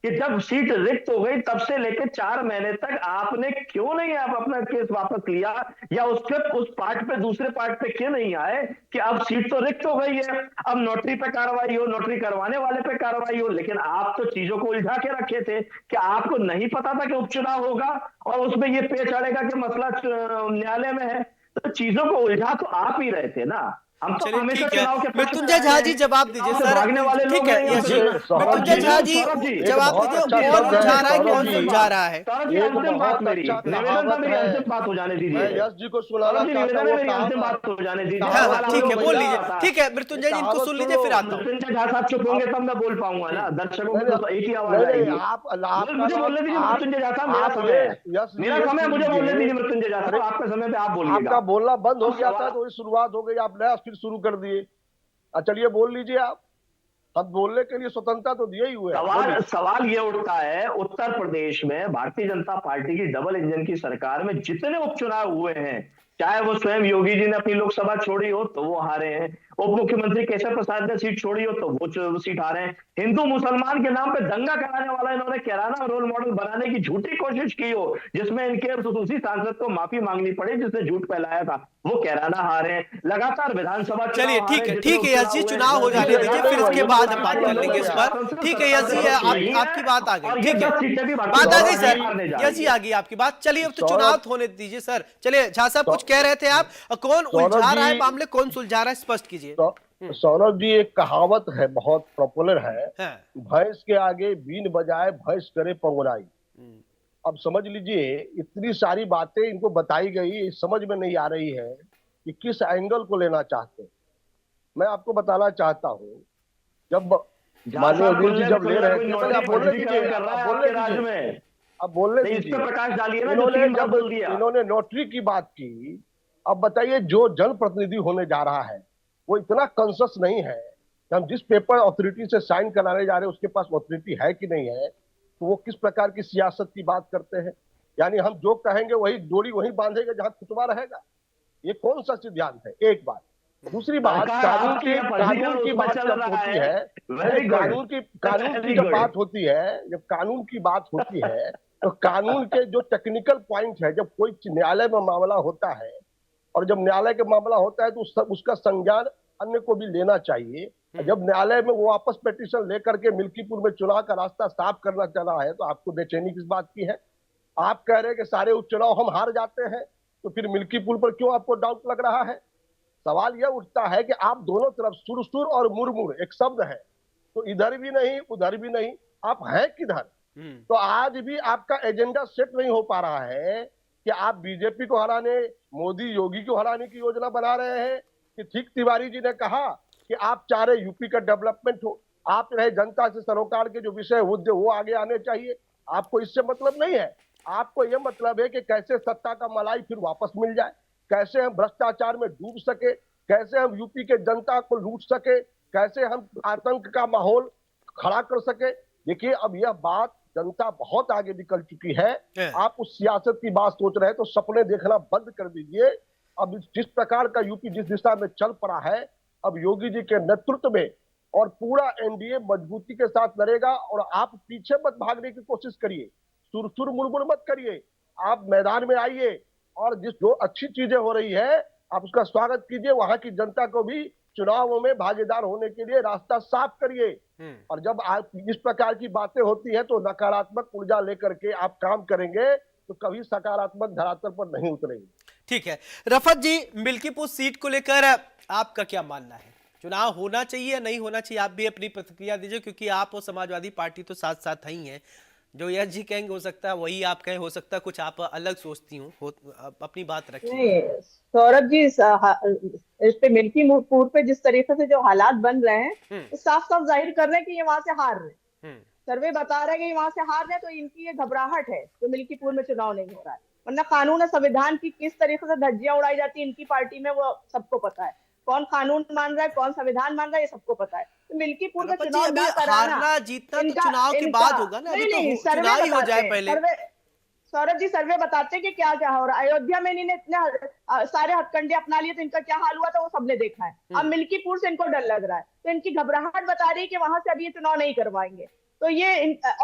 कि जब सीट रिक्त हो गई तब से लेकर 4 महीने तक आपने क्यों नहीं आप अपना केस वापस लिया, या उस पार्ट पे दूसरे पार्ट पे क्यों नहीं आए कि अब सीट तो रिक्त हो गई है, अब नोटरी पे कार्रवाई हो, नोटरी करवाने वाले पे कार्रवाई हो। लेकिन आप तो चीजों को उलझा के रखे थे कि आपको नहीं पता था कि उपचुनाव होगा और उसमें ये पेच अड़ेगा कि मसला न्यायालय में है। तो चीजों को उलझा तो आप ही रहे थे ना। हम तो चलिए हमेशा ठीक है, चुनाव के पक्ष में मृत्युंजय झा रहे जी हैं। जवाब दीजिए चुनाव से सर। भागने वाले ठीक लोग है नहीं यस जी, हैं। सौरभ मृत्युंजय झा जी सौरभ जी, जवाब बहुत दीजिए, अच्छा कौन शब्द है, उलझा रहा है, सौरभ कौन जी। सुलझा रहा है? सौरभ जी, एक अंतिम बात बहुत मेरी, अच्छा निवेदन था कहावत मेरी, है। अंतिम बात हो जाने मैं दीजिए। यश जी को सुनाना सौरभ जी, चाहता निवेदन हूँ है वो मेरी, अंतिम कहावत। बात हो जाने दीजिए। हाँ कहावत हाँ सवाल ठीक आपने है, सुनो बोल पूछा भैया, लीजिए। था। ठीक है मृत्युंजय जी, इनको कहावत सुन सुनो। लीजिए फिर आता हूँ। मृत्युंजय झा साहब चुप होंगे तब मैं बोल पाऊंगा ना, दर्शकों नहीं को तो एक ही आवाज नहीं, आएगी। आपका मुझे बोलने दीजिए आप मृत्युंजय झा साहब, मेरा आप समय ये है, यश जी मेरा ये समय है, सुन मुझे बोलने लीजिए। दीजिए मृत्युंजय झा अरे साहब, आपके समय पे आप बोलिएगा। आपका बोलना बंद हो अब गया था सवाल- तो ये शुरुआत हो गई, आप नया फिर शुरू कर दिए। चलिए बोल लीजिए आप, हम बोलने के लिए स्वतंत्रता तो दिए ही हुए हैं, सवाल बोलिए। सवाल ये उठता है, उत्तर प्रदेश में भारतीय जनता पार्टी की डबल इंजन की सरकार में जितने उपचुनाव हुए हैं, चाहे वो स्वयं योगी जी ने अपनी लोकसभा छोड़ी हो तो वो हारे हैं, उप मुख्यमंत्री केशव प्रसाद ने सीट छोड़ी हो तो वो सीट हारे हैं, हिंदू मुसलमान के नाम पे दंगा कराने वाला इन्होंने कैराना रोल मॉडल बनाने की झूठी कोशिश की हो, जिसमें इनके उसी सांसद को माफी मांगनी पड़ी जिसने झूठ फैलाया था, वो कैराना हारे हैं। लगातार विधानसभा चलिए चुनाव हारे, ठीक है यश जी, चुनाव हो जाने दीजिए, फिर इसके बाद हम बात कर लेंगे इस पर। ठीक है यश जी, आपकी बात आ गई, ठीक है, बात आ गई सर। यश जी आ गई आपकी बात। चलिए अब तो चुनाव होने दीजिए सर। चलिए झा साहब कुछ कह रहे थे आप, कौन उलझा रहा है मामले, कौन सुलझा रहा है, स्पष्ट कीजिए। सौरभ जी एक कहावत है, बहुत पॉपुलर है, हाँ। भैंस के आगे बीन बजाए भैंस करे पंगुराई। अब समझ लीजिए, इतनी सारी बातें इनको बताई गई, समझ में नहीं आ रही है कि किस एंगल को लेना चाहते हैं। मैं आपको बताना चाहता हूँ, जब माननीय अध्यक्ष जी जब ले रहे थे, पहले आप बोलने दीजिए, अब बोलने दीजिए। प्रकाश डालिए ना, इन्होंने जब जब इन्होंने नोटरी की बात की, अब बताइए जो जनप्रतिनिधि होने जा रहा है वो इतना कॉन्शियस नहीं है कि हम जिस पेपर अथॉरिटी से साइन कराने जा रहे हैं उसके पास अथॉरिटी है कि नहीं है, तो वो किस प्रकार की सियासत की बात करते हैं। यानी हम जो कहेंगे वही डोरी वही बांधेंगे जहां खुतबा रहेगा, ये कौन सा सिद्धांत है। एक बात। दूसरी बात, कानून की बात जब होती है, कानून की जब बात होती है, जब कानून की बात होती है तो कानून के जो टेक्निकल पॉइंट है, जब कोई न्यायालय में मामला होता है और जब न्यायालय का मामला होता है तो उसका संज्ञान अन्य को भी लेना चाहिए। जब न्यायालय में वो वापस पिटीशन लेकर के मिल्कीपुर में चुनाव का रास्ता साफ करना चाह रहा है तो आपको बेचैनी किस बात की है। आप कह रहे हैं कि सारे उपचुनाव हम हार जाते हैं, तो फिर मिल्कीपुर पर क्यों आपको डाउट लग रहा है। सवाल यह उठता है कि आप दोनों तरफ सुर और मुरमुर एक शब्द है, तो इधर भी नहीं उधर भी नहीं, आप हैं किधर। तो आज भी आपका एजेंडा सेट नहीं हो पा रहा है कि आप बीजेपी को हराने, मोदी योगी को हराने की योजना बना रहे हैं कि ठीक तिवारी जी ने कहा कि आप चाह रहे यूपी का डेवलपमेंट हो, आप रहे जनता से सरोकार के जो विषय मुद्दे वो आगे आने चाहिए। आपको इससे मतलब नहीं है, आपको यह मतलब है कि कैसे सत्ता का मलाई फिर वापस मिल जाए, कैसे हम भ्रष्टाचार में डूब सके, कैसे हम यूपी के जनता को लूट सके, कैसे हम आतंक का माहौल खड़ा कर सके। देखिए अब यह बात जनता बहुत आगे निकल चुकी है, आप उस सियासत की बात सोच रहे हैं तो सपने देखना बंद कर दीजिए। अब जिस प्रकार का यूपी जिस दिशा में चल पड़ा है, अब योगी जी के नेतृत्व में और पूरा एनडीए मजबूती के साथ लड़ेगा और आप पीछे मत भागने की कोशिश करिए, सुर मुड़मुड़ मत करिए, आप मैदान में आइए और जो अच्छी चीजें हो रही है आप उसका स्वागत कीजिए, वहां की जनता को भी चुनावों में भागीदार होने के लिए रास्ता साफ करिए। और जब आप इस प्रकार की बातें होती है तो नकारात्मक ऊर्जा लेकर के आप काम करेंगे तो कभी सकारात्मक धरातल पर नहीं उतरेंगे। ठीक है रफत जी, मिल्कीपुर सीट को लेकर आपका क्या मानना है, चुनाव होना चाहिए या नहीं होना चाहिए? आप भी अपनी प्रतिक्रिया दीजिए, क्योंकि आप और समाजवादी पार्टी तो साथ साथ ही हैं। जो यश जी कहेंगे हो सकता है वही आप कहें, हो सकता है कुछ आप अलग सोचती हूँ, अपनी बात रखिए। सौरभ जी, इस पे मिल्कीपुर पे जिस तरीके से जो हालात बन रहे हैं साफ साफ जाहिर कर रहे हैं कि ये वहां से हार रहे, सर्वे बता रहे हैं कि वहां से हार रहे, तो इनकी ये घबराहट है तो मिल्कीपुर में चुनाव नहीं हो रहा है। वरना कानून और संविधान की किस तरीके से धज्जियां उड़ाई जाती है इनकी पार्टी में वो सबको पता है, कौन कानून मान रहा है कौन संविधान मान रहा है ये सबको पता है। तो मिल्कीपुर का चुनाव ना कराना, हारना जीतना तो चुनाव के बाद होगा ना, नहीं चुनाव ही हो जाए पहले। सौरभ जी सर्वे बताते हैं कि क्या क्या हो रहा है। अयोध्या में इन्होंने इतने सारे हथकंडे अपना लिए तो इनका क्या हाल हुआ था वो सबने देखा है। अब मिल्कीपुर से इनको डर लग रहा है तो इनकी घबराहट बता रही है कि वहां से अभी ये चुनाव नहीं करवाएंगे। तो ये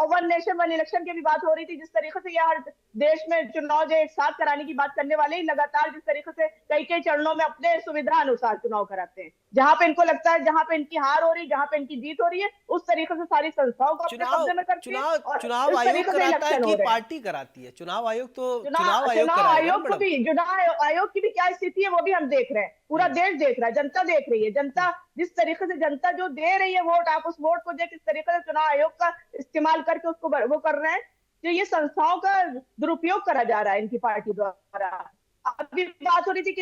वन नेशन वन इलेक्शन की भी बात हो रही थी, जिस तरीके से यह हर देश में चुनाव जो एक साथ कराने की बात करने वाले ही लगातार जिस तरीके से कई कई चरणों में अपने सुविधा अनुसार चुनाव कराते हैं, जहां पे इनको लगता है जहां पे इनकी हार हो रही है, जहां पे इनकी जीत हो रही है, उस तरीके से सारी संस्थाओं को अपने कब्जे में करते हैं और चुनाव इस आयोग तरीके से कराता है इलेक्शन हो कि रहे हैं। पार्टी कराती है? चुनाव आयोग तो चुनाव आयोग को भी, चुनाव आयोग की भी क्या स्थिति है वो भी हम देख रहे हैं, पूरा देश देख रहा है, जनता देख रही है। जनता जिस तरीके से जनता जो दे रही है वोट, आप उस वोट को देख किस तरीके से चुनाव आयोग का इस्तेमाल करके उसको वो कर रहे हैं, जो ये संस्थाओं का दुरुपयोग करा जा रहा है इनकी पार्टी द्वारा। अभी बात हो रही थी कि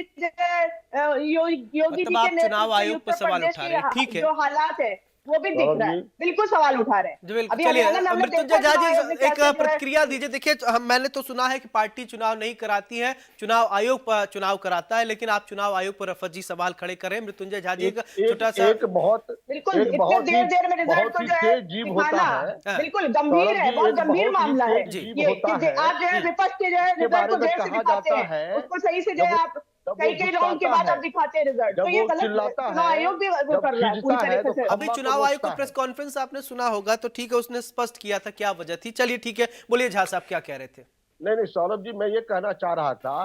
योगी जी के चुनाव आयोग पर सवाल उठा रहे हैं, ठीक है, जो हालात है वो भी दिख रहा है, बिल्कुल सवाल उठा रहे हैं। अभी चलिए मृत्युंजय झा जी एक प्रतिक्रिया दीजिए। देखिए मैंने तो सुना है कि पार्टी चुनाव नहीं कराती है, चुनाव आयोग पर चुनाव कराता है, लेकिन आप चुनाव आयोग पर फर्जी सवाल खड़े करें। मृत्युंजय झा जी छोटा सा बिल्कुल इतने देर में रिजल्ट को जो है दिखाना बिल्कुल गंभीर है, बहुत गंभीर मामला है ये। आप जो है विपक्ष के जो है रिजल्ट को देर से दिखाते हैं, उसको सही से जो है आप कई राउंड के बाद आप दिखाते हैं रिजल्ट, तो ये गलत चुनाव आयोग भी वो कर रहा है पूरी तरीके से। अभी चुनाव आयोग को प्रेस कॉन्फ्रेंस आपने सुना होगा, तो ठीक है, उसने स्पष्ट किया था क्या वजह थी। चलिए ठीक है, बोलिए झा साहब क्या कह रहे थे? नहीं सौरभ जी, मैं ये कहना चाह रहा था,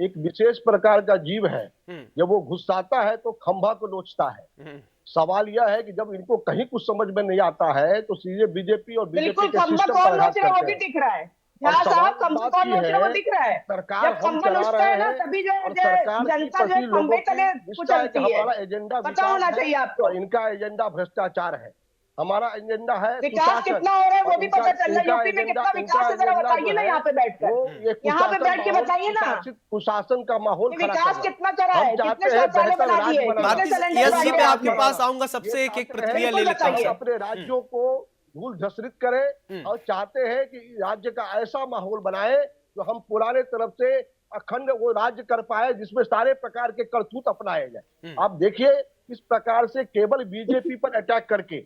एक विशेष प्रकार का जीव है, जब वो गुस्साता है तो खंभा को नोचता है। सवाल यह है कि जब इनको कहीं कुछ समझ में नहीं आता है तो सीधे बीजेपी और बीजेपी के सिस्टम पर आघात करते हैं। वो भी दिख रहा है, साहब खंभा कौन नोच रहा है वो दिख रहा है। सरकार जब खंभा नोचता है ना तभी जो है जनता जो है खंभे तले कुचलती है। हमारा एजेंडा पता होना चाहिए आपको, इनका एजेंडा भ्रष्टाचार है, हमारा एजेंडा है विकास कितना हो रहा है वो भी पता चल रहा है। यूपी में कितना विकास है जरा बताइए ना, यहाँ पे बैठकर, यहाँ पे बैठ के बताइए ना कुशासन का माहौल, विकास कितना चला है, कितने शौचालय बना दिए, कितने सिलेंडर मैं आपके पास आऊंगा, सबसे एक प्रतिक्रिया ले लेता हूं। अपने राज्यों को धूल झसरित करें और चाहते हैं कि राज्य का ऐसा माहौल बनाए जो हम पुराने तरफ से अखंड वो राज्य कर पाए, जिसमें सारे प्रकार के करतूत अपनाए जाए। आप देखिए किस प्रकार से केवल बीजेपी पर अटैक करके,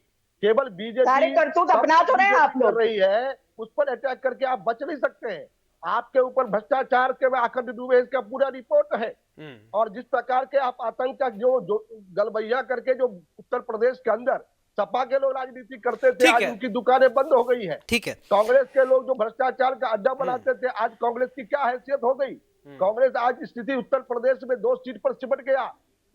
केवल बीजेपी सारे करतूत अपना तो रहे हैं आप लोग, कर रही है, उस पर अटैक करके आप बच नहीं सकते हैं। आपके ऊपर भ्रष्टाचार के आखंड डूबे इसका पूरा रिपोर्ट है। और जिस प्रकार के आप आतंक का जो गलबैया करके जो उत्तर प्रदेश के अंदर सपा के लोग राजनीति करते थे, आज उनकी दुकानें बंद हो गई है। ठीक है, कांग्रेस के लोग जो भ्रष्टाचार का अड्डा बनाते थे, आज कांग्रेस की क्या हैसियत हो गई। कांग्रेस आज स्थिति उत्तर प्रदेश में 2 सीट पर सिमट गया।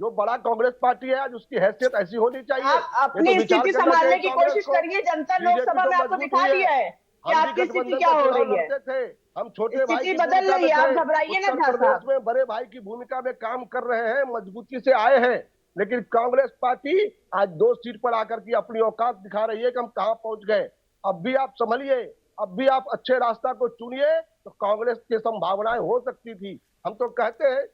जो बड़ा कांग्रेस पार्टी है आज उसकी हैसियत ऐसी होनी चाहिए। आप अपनी स्थिति संभालने की कोशिश करिए, जनता लोकसभा में आपको दिखा दिया है कि आपकी स्थिति क्या हो रही है। हम छोटे भाई स्थिति बदल रही है, आप घबराइए ना। उत्तर प्रदेश में बड़े भाई की भूमिका में काम कर रहे हैं, मजबूती से आए हैं, लेकिन कांग्रेस पार्टी आज 2 सीट पर आकर के अपनी औकात दिखा रही है कि हम कहां पहुंच गए। अब भी आप संभलिए, अब भी आप अच्छे रास्ता को चुनिए तो कांग्रेस की संभावनाएं हो सकती थी। हम तो कहते हैं,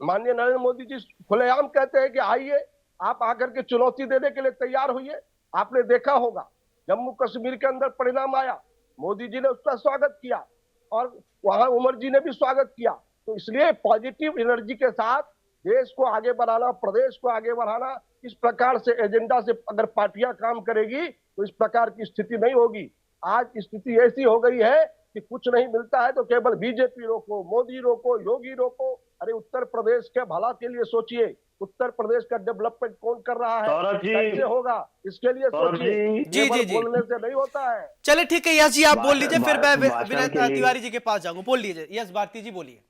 माननीय नरेंद्र मोदी जी खुलेआम कहते हैं कि आइए, आप आकर के चुनौती देने के लिए तैयार होइए। आपने देखा होगा जम्मू कश्मीर के अंदर परिणाम आया, मोदी जी ने उसका स्वागत किया और वहां उमर जी ने भी स्वागत किया। तो इसलिए पॉजिटिव एनर्जी के साथ देश को आगे बढ़ाना, प्रदेश को आगे बढ़ाना, इस प्रकार से एजेंडा से अगर पार्टियां काम करेगी तो इस प्रकार की स्थिति नहीं होगी। आज स्थिति ऐसी हो गई है कि कुछ नहीं मिलता है तो केवल बीजेपी रोको, मोदी रोको, योगी रोको। अरे उत्तर प्रदेश के भला के लिए सोचिए, उत्तर प्रदेश का डेवलपमेंट कौन कर रहा है, कैसे होगा, इसके लिए सोचिए। जी बोलने से नहीं होता है। चलिए ठीक है, यश जी आप बोल लीजिए, फिर मैं विनय तिवारी जी के पास जाऊंगा। बोल लीजिए यश भारती जी, बोलिए।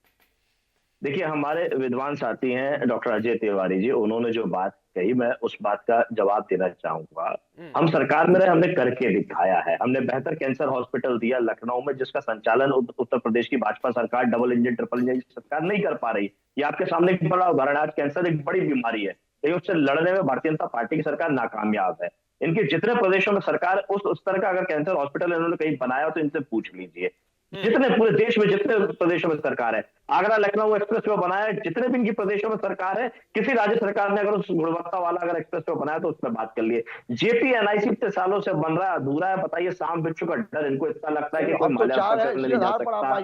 देखिए, हमारे विद्वान साथी हैं डॉक्टर अजय तिवारी जी, उन्होंने जो बात कही मैं उस बात का जवाब देना चाहूंगा। हम सरकार में रहे, हमने करके दिखाया है। हमने बेहतर कैंसर हॉस्पिटल दिया लखनऊ में, जिसका संचालन उत्तर प्रदेश की भाजपा सरकार डबल इंजन ट्रिपल इंजन सरकार नहीं कर पा रही। ये आपके सामने एक बड़ा उदाहरण है। आज कैंसर एक बड़ी बीमारी है, लेकिन उससे लड़ने में भारतीय जनता पार्टी की सरकार नाकामयाब है। इनके जितने प्रदेशों में सरकार उस स्तर का अगर कैंसर हॉस्पिटल इन्होंने कहीं बनाया हो तो इनसे पूछ लीजिए। जितने पूरे देश में जितने प्रदेशों में सरकार है, आगरा लखनऊ एक्सप्रेस वे बनाया है, जितने भी इनकी प्रदेशों में सरकार है, किसी राज्य सरकार ने अगर उस गुणवत्ता वाला अगर एक्सप्रेस वे बनाया तो उस पर बात कर लिए। जेपीएनआईसी इतने सालों से बन रहा है, अधूरा है। बताइए, सांप बिच्छू का डर इनको इतना लगता है कि कोई माल्या नहीं जा सकता।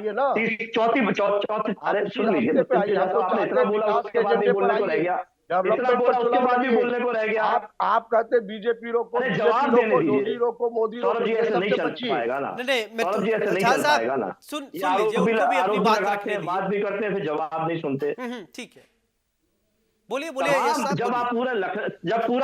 चौथी अरे सुन लीजिए, आपने इतना बोला उसके बाद भी बोलने को रह गया, इतना बोला उसके बाद भी बोलने को रह गया। आप कहते बीजेपी रोको, जवाब देने योगी रोको, मोदी रोको, जी ऐसे नहीं चल पाएगा ना। नहीं जी ऐसे नहीं चल पाएगा ना। सुन लीजिए, उनको भी अपनी बात रखने बात भी करते हैं, फिर जवाब नहीं सुनते। ठीक है, बोलिए बोलिए तमाम यश साहब, जब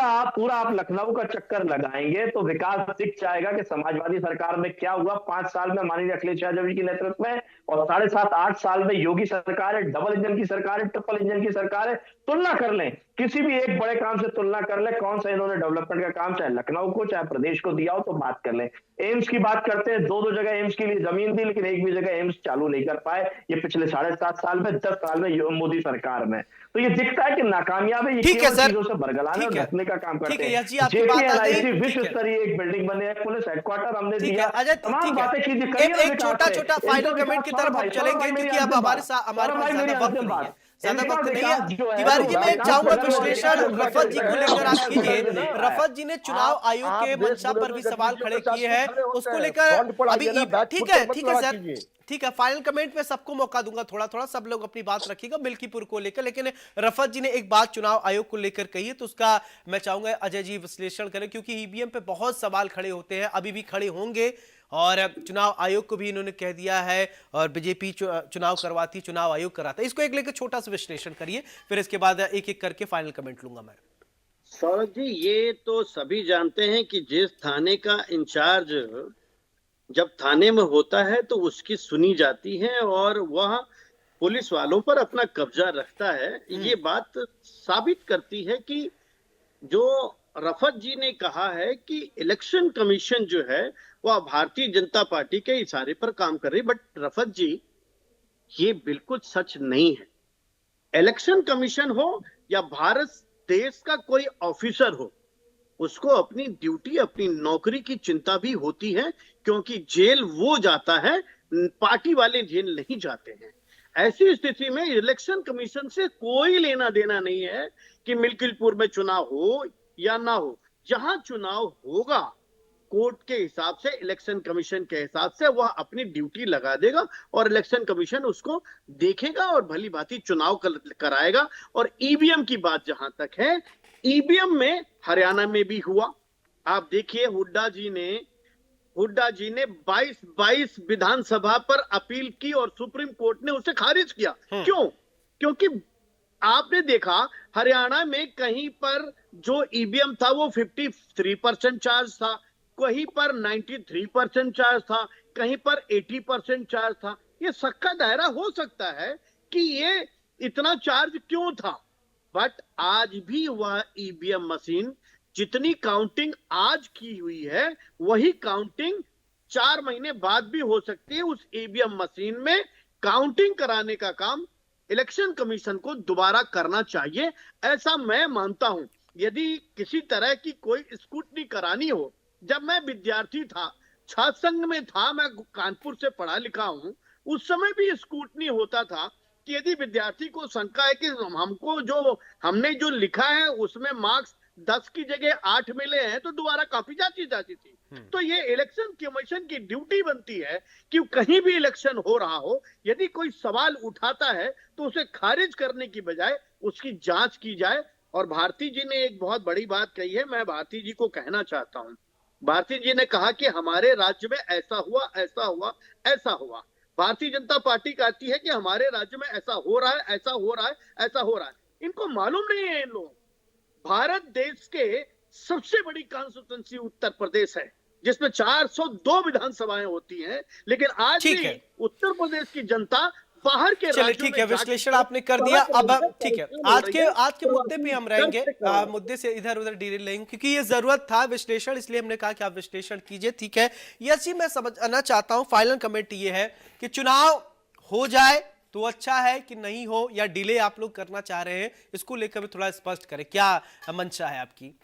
आप पूरा आप लखनऊ का चक्कर लगाएंगे तो विकास दिख जाएगा कि समाजवादी सरकार में क्या हुआ 5 साल में माननीय अखिलेश यादव जी के नेतृत्व में, और 7.5-8 साल में योगी सरकार है, डबल इंजन की सरकार है, ट्रिपल इंजन की सरकार है। तुलना कर लें, किसी भी एक बड़े काम से तुलना कर लें, कौन सा इन्होंने डेवलपमेंट का काम चाहे लखनऊ को चाहे प्रदेश को दिया हो, तो बात कर लें। एम्स की बात करते हैं, 2 जगह एम्स के लिए जमीन दी, लेकिन एक भी जगह एम्स चालू नहीं कर पाए ये पिछले 7.5 साल में, 10 साल में मोदी सरकार में। तो ये दिखता है कि नाकामयाबी ये ठीक है केवल सर, चीजों से बरगलाने और ठीक है, ढकने का काम ठीक करते है हैं। यश जी, आपकी बात आ गई, JPNIC विश्व ठीक है। स्तरीय एक बिल्डिंग बने, पुलिस हेडक्वार्टर हमने ठीक है दिया, अजय, तमाम ठीक है, बातें की थी, एक छोटा छोटा फाइनल कमेंट की तरफ हम चलेंगे क्योंकि अब हमारे पास ज्यादा वक्त नहीं है, ज्यादा वक्त नहीं है। तिवारी जी, मैं चाहूंगा विश्लेषण रफत जी को लेकर आप कीजिए। रफत जी ने चुनाव आयोग के मंशा पर भी सवाल खड़े किए हैं, उसको लेकर अभी ठीक है सर, ठीक है, फाइनल कमेंट में सबको मौका दूंगा, थोड़ा थोड़ा सब लोग अपनी बात रखिएगा मिल्कीपुर को लेकर, लेकिन रफत जी ने एक बात चुनाव आयोग को लेकर कही है तो उसका मैं चाहूंगा अजय जी विश्लेषण करें, क्योंकि ईवीएम पे बहुत सवाल खड़े होते हैं, अभी भी खड़े होंगे, और चुनाव आयोग को भी इन्होंने कह दिया है, और बीजेपी चुनाव करवाती, चुनाव आयोग कराता है। इसको एक लेकर छोटा सा विश्लेषण करिए, फिर इसके बाद एक एक करके फाइनल कमेंट लूंगा मैं। सौरभ जी, ये तो सभी जानते हैं कि जिस थाने का इंचार्ज जब थाने में होता है तो उसकी सुनी जाती है और वह पुलिस वालों पर अपना कब्जा रखता है। ये बात साबित करती है कि जो रफत जी ने कहा है कि इलेक्शन कमीशन जो है वह भारतीय जनता पार्टी के इशारे पर काम कर रही, बट रफत जी ये बिल्कुल सच नहीं है। इलेक्शन कमीशन हो या भारत देश का कोई ऑफिसर हो, उसको अपनी ड्यूटी, अपनी नौकरी की चिंता भी होती है, क्योंकि जेल वो जाता है, पार्टी वाले जेल नहीं जाते हैं। ऐसी स्थिति में इलेक्शन कमीशन से कोई लेना देना नहीं है कि मिल्कीपुर में चुनाव हो या ना हो। जहां चुनाव होगा कोर्ट के हिसाब से, इलेक्शन कमीशन के हिसाब से वह अपनी ड्यूटी लगा देगा और इलेक्शन कमीशन उसको देखेगा और भली भांति चुनाव कराएगा। और ईवीएम की बात जहां तक है, ईवीएम में हरियाणा में भी हुआ, आप देखिए हुड्डा जी ने 22 विधानसभा पर अपील की और सुप्रीम कोर्ट ने उसे खारिज किया। क्यों? क्योंकि आपने देखा हरियाणा में कहीं पर जो ईवीएम था वो 53% चार्ज था, कहीं पर 93% चार्ज था, कहीं पर 80% चार्ज था। ये सबका दायरा हो सकता है कि ये इतना चार्ज क्यों था, बट आज भी वह ईवीएम मशीन जितनी काउंटिंग आज की हुई है वही काउंटिंग 4 महीने बाद भी हो सकती है। उस ईवीएम मशीन में काउंटिंग कराने का काम इलेक्शन कमीशन को दोबारा करना चाहिए, ऐसा मैं मानता हूं। यदि किसी तरह की कोई स्क्रूटनी करानी हो, जब मैं विद्यार्थी था, छात्र संघ में था, मैं कानपुर से पढ़ा लिखा हूं, उस समय भी स्क्रूटनी होता था कि यदि विद्यार्थी को शंका है कि हमने जो लिखा है उसमें मार्क्स 10 की जगह 8 मिले हैं, तो दोबारा कॉपी जाती थी। तो ये इलेक्शन कमीशन की ड्यूटी बनती है कि कहीं भी इलेक्शन हो रहा हो, यदि कोई सवाल उठाता है तो उसे खारिज करने की बजाय उसकी जांच की जाए। और भारती जी ने एक बहुत बड़ी बात कही है, मैं भारती जी को कहना चाहता हूं। भारती जी ने कहा कि हमारे राज्य में ऐसा हुआ, ऐसा हुआ, ऐसा हुआ। भारतीय जनता पार्टी कहती है कि हमारे राज्य में ऐसा हो रहा है, ऐसा हो रहा है, ऐसा हो रहा है। इनको मालूम नहीं है इन लोगों, भारत देश के सबसे बड़ी कॉन्स्टिट्यूंसी उत्तर प्रदेश है, जिसमें 402 विधानसभाएं होती हैं, लेकिन आज भी उत्तर प्रदेश की जनता बाहर के चलिए ठीक है, विश्लेषण आपने कर दिया। अब ठीक है, आज के मुद्दे पे हम रहेंगे, मुद्दे से इधर उधर डील लेंगे क्योंकि ये जरूरत था विश्लेषण, इसलिए हमने कहा कि आप विश्लेषण कीजिए। ठीक है यश जी, मैं समझना चाहता हूं फाइनल कमेंट ये है कि चुनाव हो जाए तो अच्छा है कि नहीं हो, या डिले आप लोग करना चाह रहे हैं, इसको लेकर भी थोड़ा स्पष्ट करें, क्या मंशा है आपकी?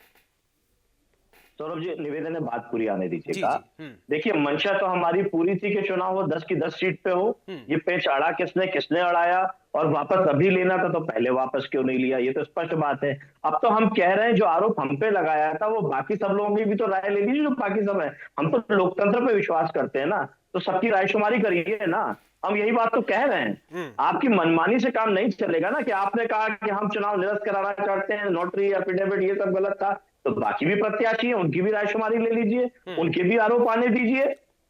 सौरभ जी, निवेदन है, बात पूरी आने दीजिएगा। देखिए, मंशा तो हमारी पूरी थी कि चुनाव हो, 10 की 10 सीट पे हो। ये पेच अड़ा किसने अड़ाया, और वापस अभी लेना था तो पहले वापस क्यों नहीं लिया, ये तो स्पष्ट बात है। अब तो हम कह रहे हैं जो आरोप हम पे लगाया था वो बाकी सब लोगों की भी तो राय ले लीजिए, जो बाकी सब है। हम तो लोकतंत्र पे विश्वास करते हैं ना, तो सबकी रायशुमारी करिए ना। हम यही बात तो कह रहे हैं। आपकी मनमानी से काम नहीं चलेगा ना, कि आपने कहा कि हम चुनाव निरस्त कराना चाहते हैं, नोटरी एफिडेविट ये सब गलत था, तो बाकी भी प्रत्याशी है, उनकी भी रायशुमारी ले लीजिए, उनके भी आरोप आने दीजिए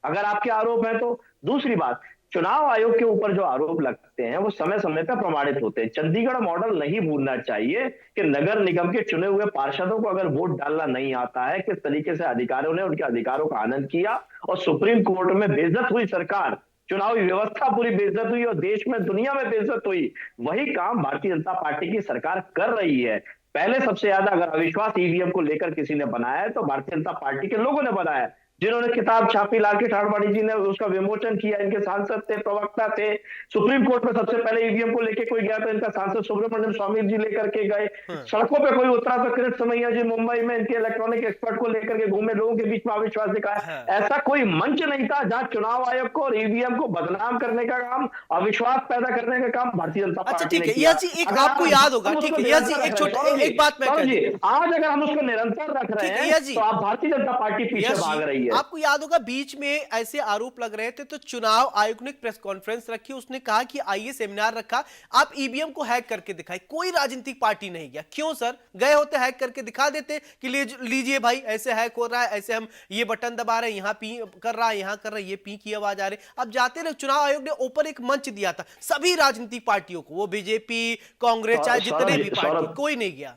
अगर आपके आरोप है तो। दूसरी बात, चुनाव आयोग के ऊपर जो आरोप लगते हैं वो समय समय पर प्रमाणित होते हैं। चंडीगढ़ मॉडल नहीं भूलना चाहिए कि नगर निगम के चुने हुए पार्षदों को अगर वोट डालना नहीं आता है, किस तरीके से अधिकारियों ने उनके अधिकारों का आनंद किया और सुप्रीम कोर्ट में बेइज्जत हुई सरकार, चुनावी व्यवस्था पूरी बेइज्जत हुई और देश में दुनिया में बेइज्जत हुई। वही काम भारतीय जनता पार्टी की सरकार कर रही है। पहले सबसे ज्यादा अगर अविश्वास ईवीएम को लेकर किसी ने बनाया है तो भारतीय जनता पार्टी के लोगों ने बनाया, जिन्होंने किताब छापी, लालकृष्ण आडवाणी जी ने उसका विमोचन किया, इनके सांसद थे, प्रवक्ता थे। सुप्रीम कोर्ट में सबसे पहले ईवीएम को लेकर कोई गया तो इनका सांसद सुब्रमण्यम स्वामी जी लेकर के गए। सड़कों पे कोई उतरा तो किरीट सोमैया जी मुंबई में इनके इलेक्ट्रॉनिक एक्सपर्ट को लेकर के घूमे, लोगों के बीच में अविश्वास दिखाया। ऐसा कोई मंच नहीं था जहां चुनाव आयोग को और ईवीएम को बदनाम करने का काम, अविश्वास पैदा करने का काम भारतीय जनता अच्छा पार्टी ठीक ने है, किया। यह चीज एक आपको याद होगा, ठीक है, यह चीज एक छोटी एक बात मैं सौरभ कर जी, आज अगर हम उसको निरंतर रख रहे ठीक है, हैं यह जी। तो आप भारतीय जनता पार्टी पीछे यस जी, भाग रही है। आपको याद होगा बीच में ऐसे आरोप लग रहे थे तो चुनाव आयोग ने एक प्रेस कॉन्फ्रेंस रखी, उसने कहा कि आइए सेमिनार रखा, आप ईवीएम को हैक करके दिखाए। कोई राजनीतिक पार्टी नहीं गया। क्यों सर? गए होते हैक करके दिखा देते कि लीजिए भाई ऐसे हैक हो रहा है, ऐसे हम ये बटन दबा रहे हैं, यहाँ पी कर रहा है, यहाँ कर रहा है, ये पी की आवाज आ रही। अब जाते रहे, चुनाव आयोग ने ऊपर एक मंच दिया था सभी राजनीतिक पार्टियों को, वो बीजेपी, कांग्रेस, चाहे जितने भी पार्टी, कोई नहीं गया।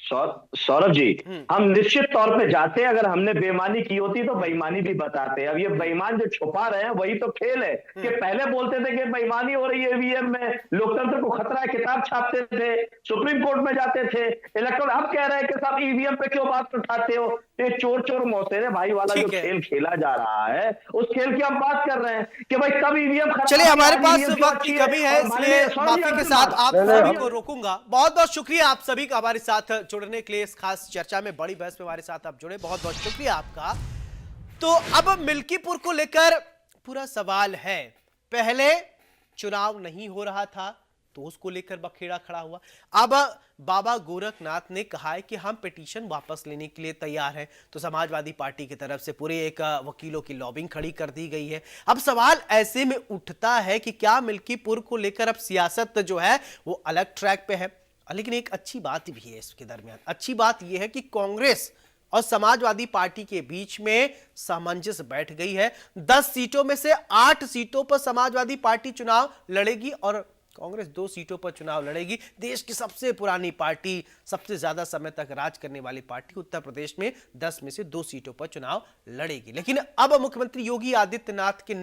सौरभ जी, हम निश्चित तौर पे जाते हैं, अगर हमने बेईमानी की होती तो बेईमानी भी बताते हैं। अब ये बेईमान जो छुपा रहे हैं वही तो खेल है कि पहले बोलते थे कि बेईमानी हो रही है ईवीएम में, लोकतंत्र को खतरा है, किताब छापते थे, सुप्रीम कोर्ट में जाते थे, इलेक्ट्रॉन, अब कह रहे हैं कि साहब ईवीएम पे क्यों बात उठाते हो? ये चोर चोर मौतेरे भाई वाला जो खेल खेला जा रहा है, उस खेल की हम बात कर रहे हैं कि भाई कब ईवीएम खत्म। चलिए, हमारे पास वक्त की कमी है, इसलिए माफी के साथ आप सभी को रोकूंगा। बहुत बहुत शुक्रिया आप सभी का हमारे साथ जुड़ने के लिए, इस खास चर्चा में, बड़ी बहस में हमारे साथ आप जुड़े, बहुत बहुत शुक्रिया आपका। तो अब मिल्कीपुर को लेकर पूरा सवाल है। पहले चुनाव नहीं हो रहा था तो उसको लेकर बखेड़ा खड़ा हुआ। अब बाबा गोरखनाथ ने कहा है कि हम पिटीशन वापस लेने के लिए तैयार हैं, तो समाजवादी पार्टी की तरफ से पूरे एक वकीलों की लॉबिंग खड़ी कर दी गई है। अब सवाल ऐसे में उठता है कि क्या मिल्कीपुर को लेकर अब सियासत जो है वो अलग ट्रैक पे है। लेकिन एक अच्छी बात भी है इसके दरमियान। अच्छी बात यह है कि कांग्रेस और समाजवादी पार्टी के बीच में सामंजस्य बैठ गई है। 10 सीटों में से 8 सीटों पर समाजवादी पार्टी चुनाव लड़ेगी और कांग्रेस 2 सीटों पर चुनाव लड़ेगी। देश की सबसे पुरानी पार्टी, सबसे ज्यादा समय तक राज करने वाली पार्टी उत्तर प्रदेश में 10 में से 2 सीटों पर चुनाव लड़ेगी। लेकिन अब मुख्यमंत्री योगी आदित्यनाथ के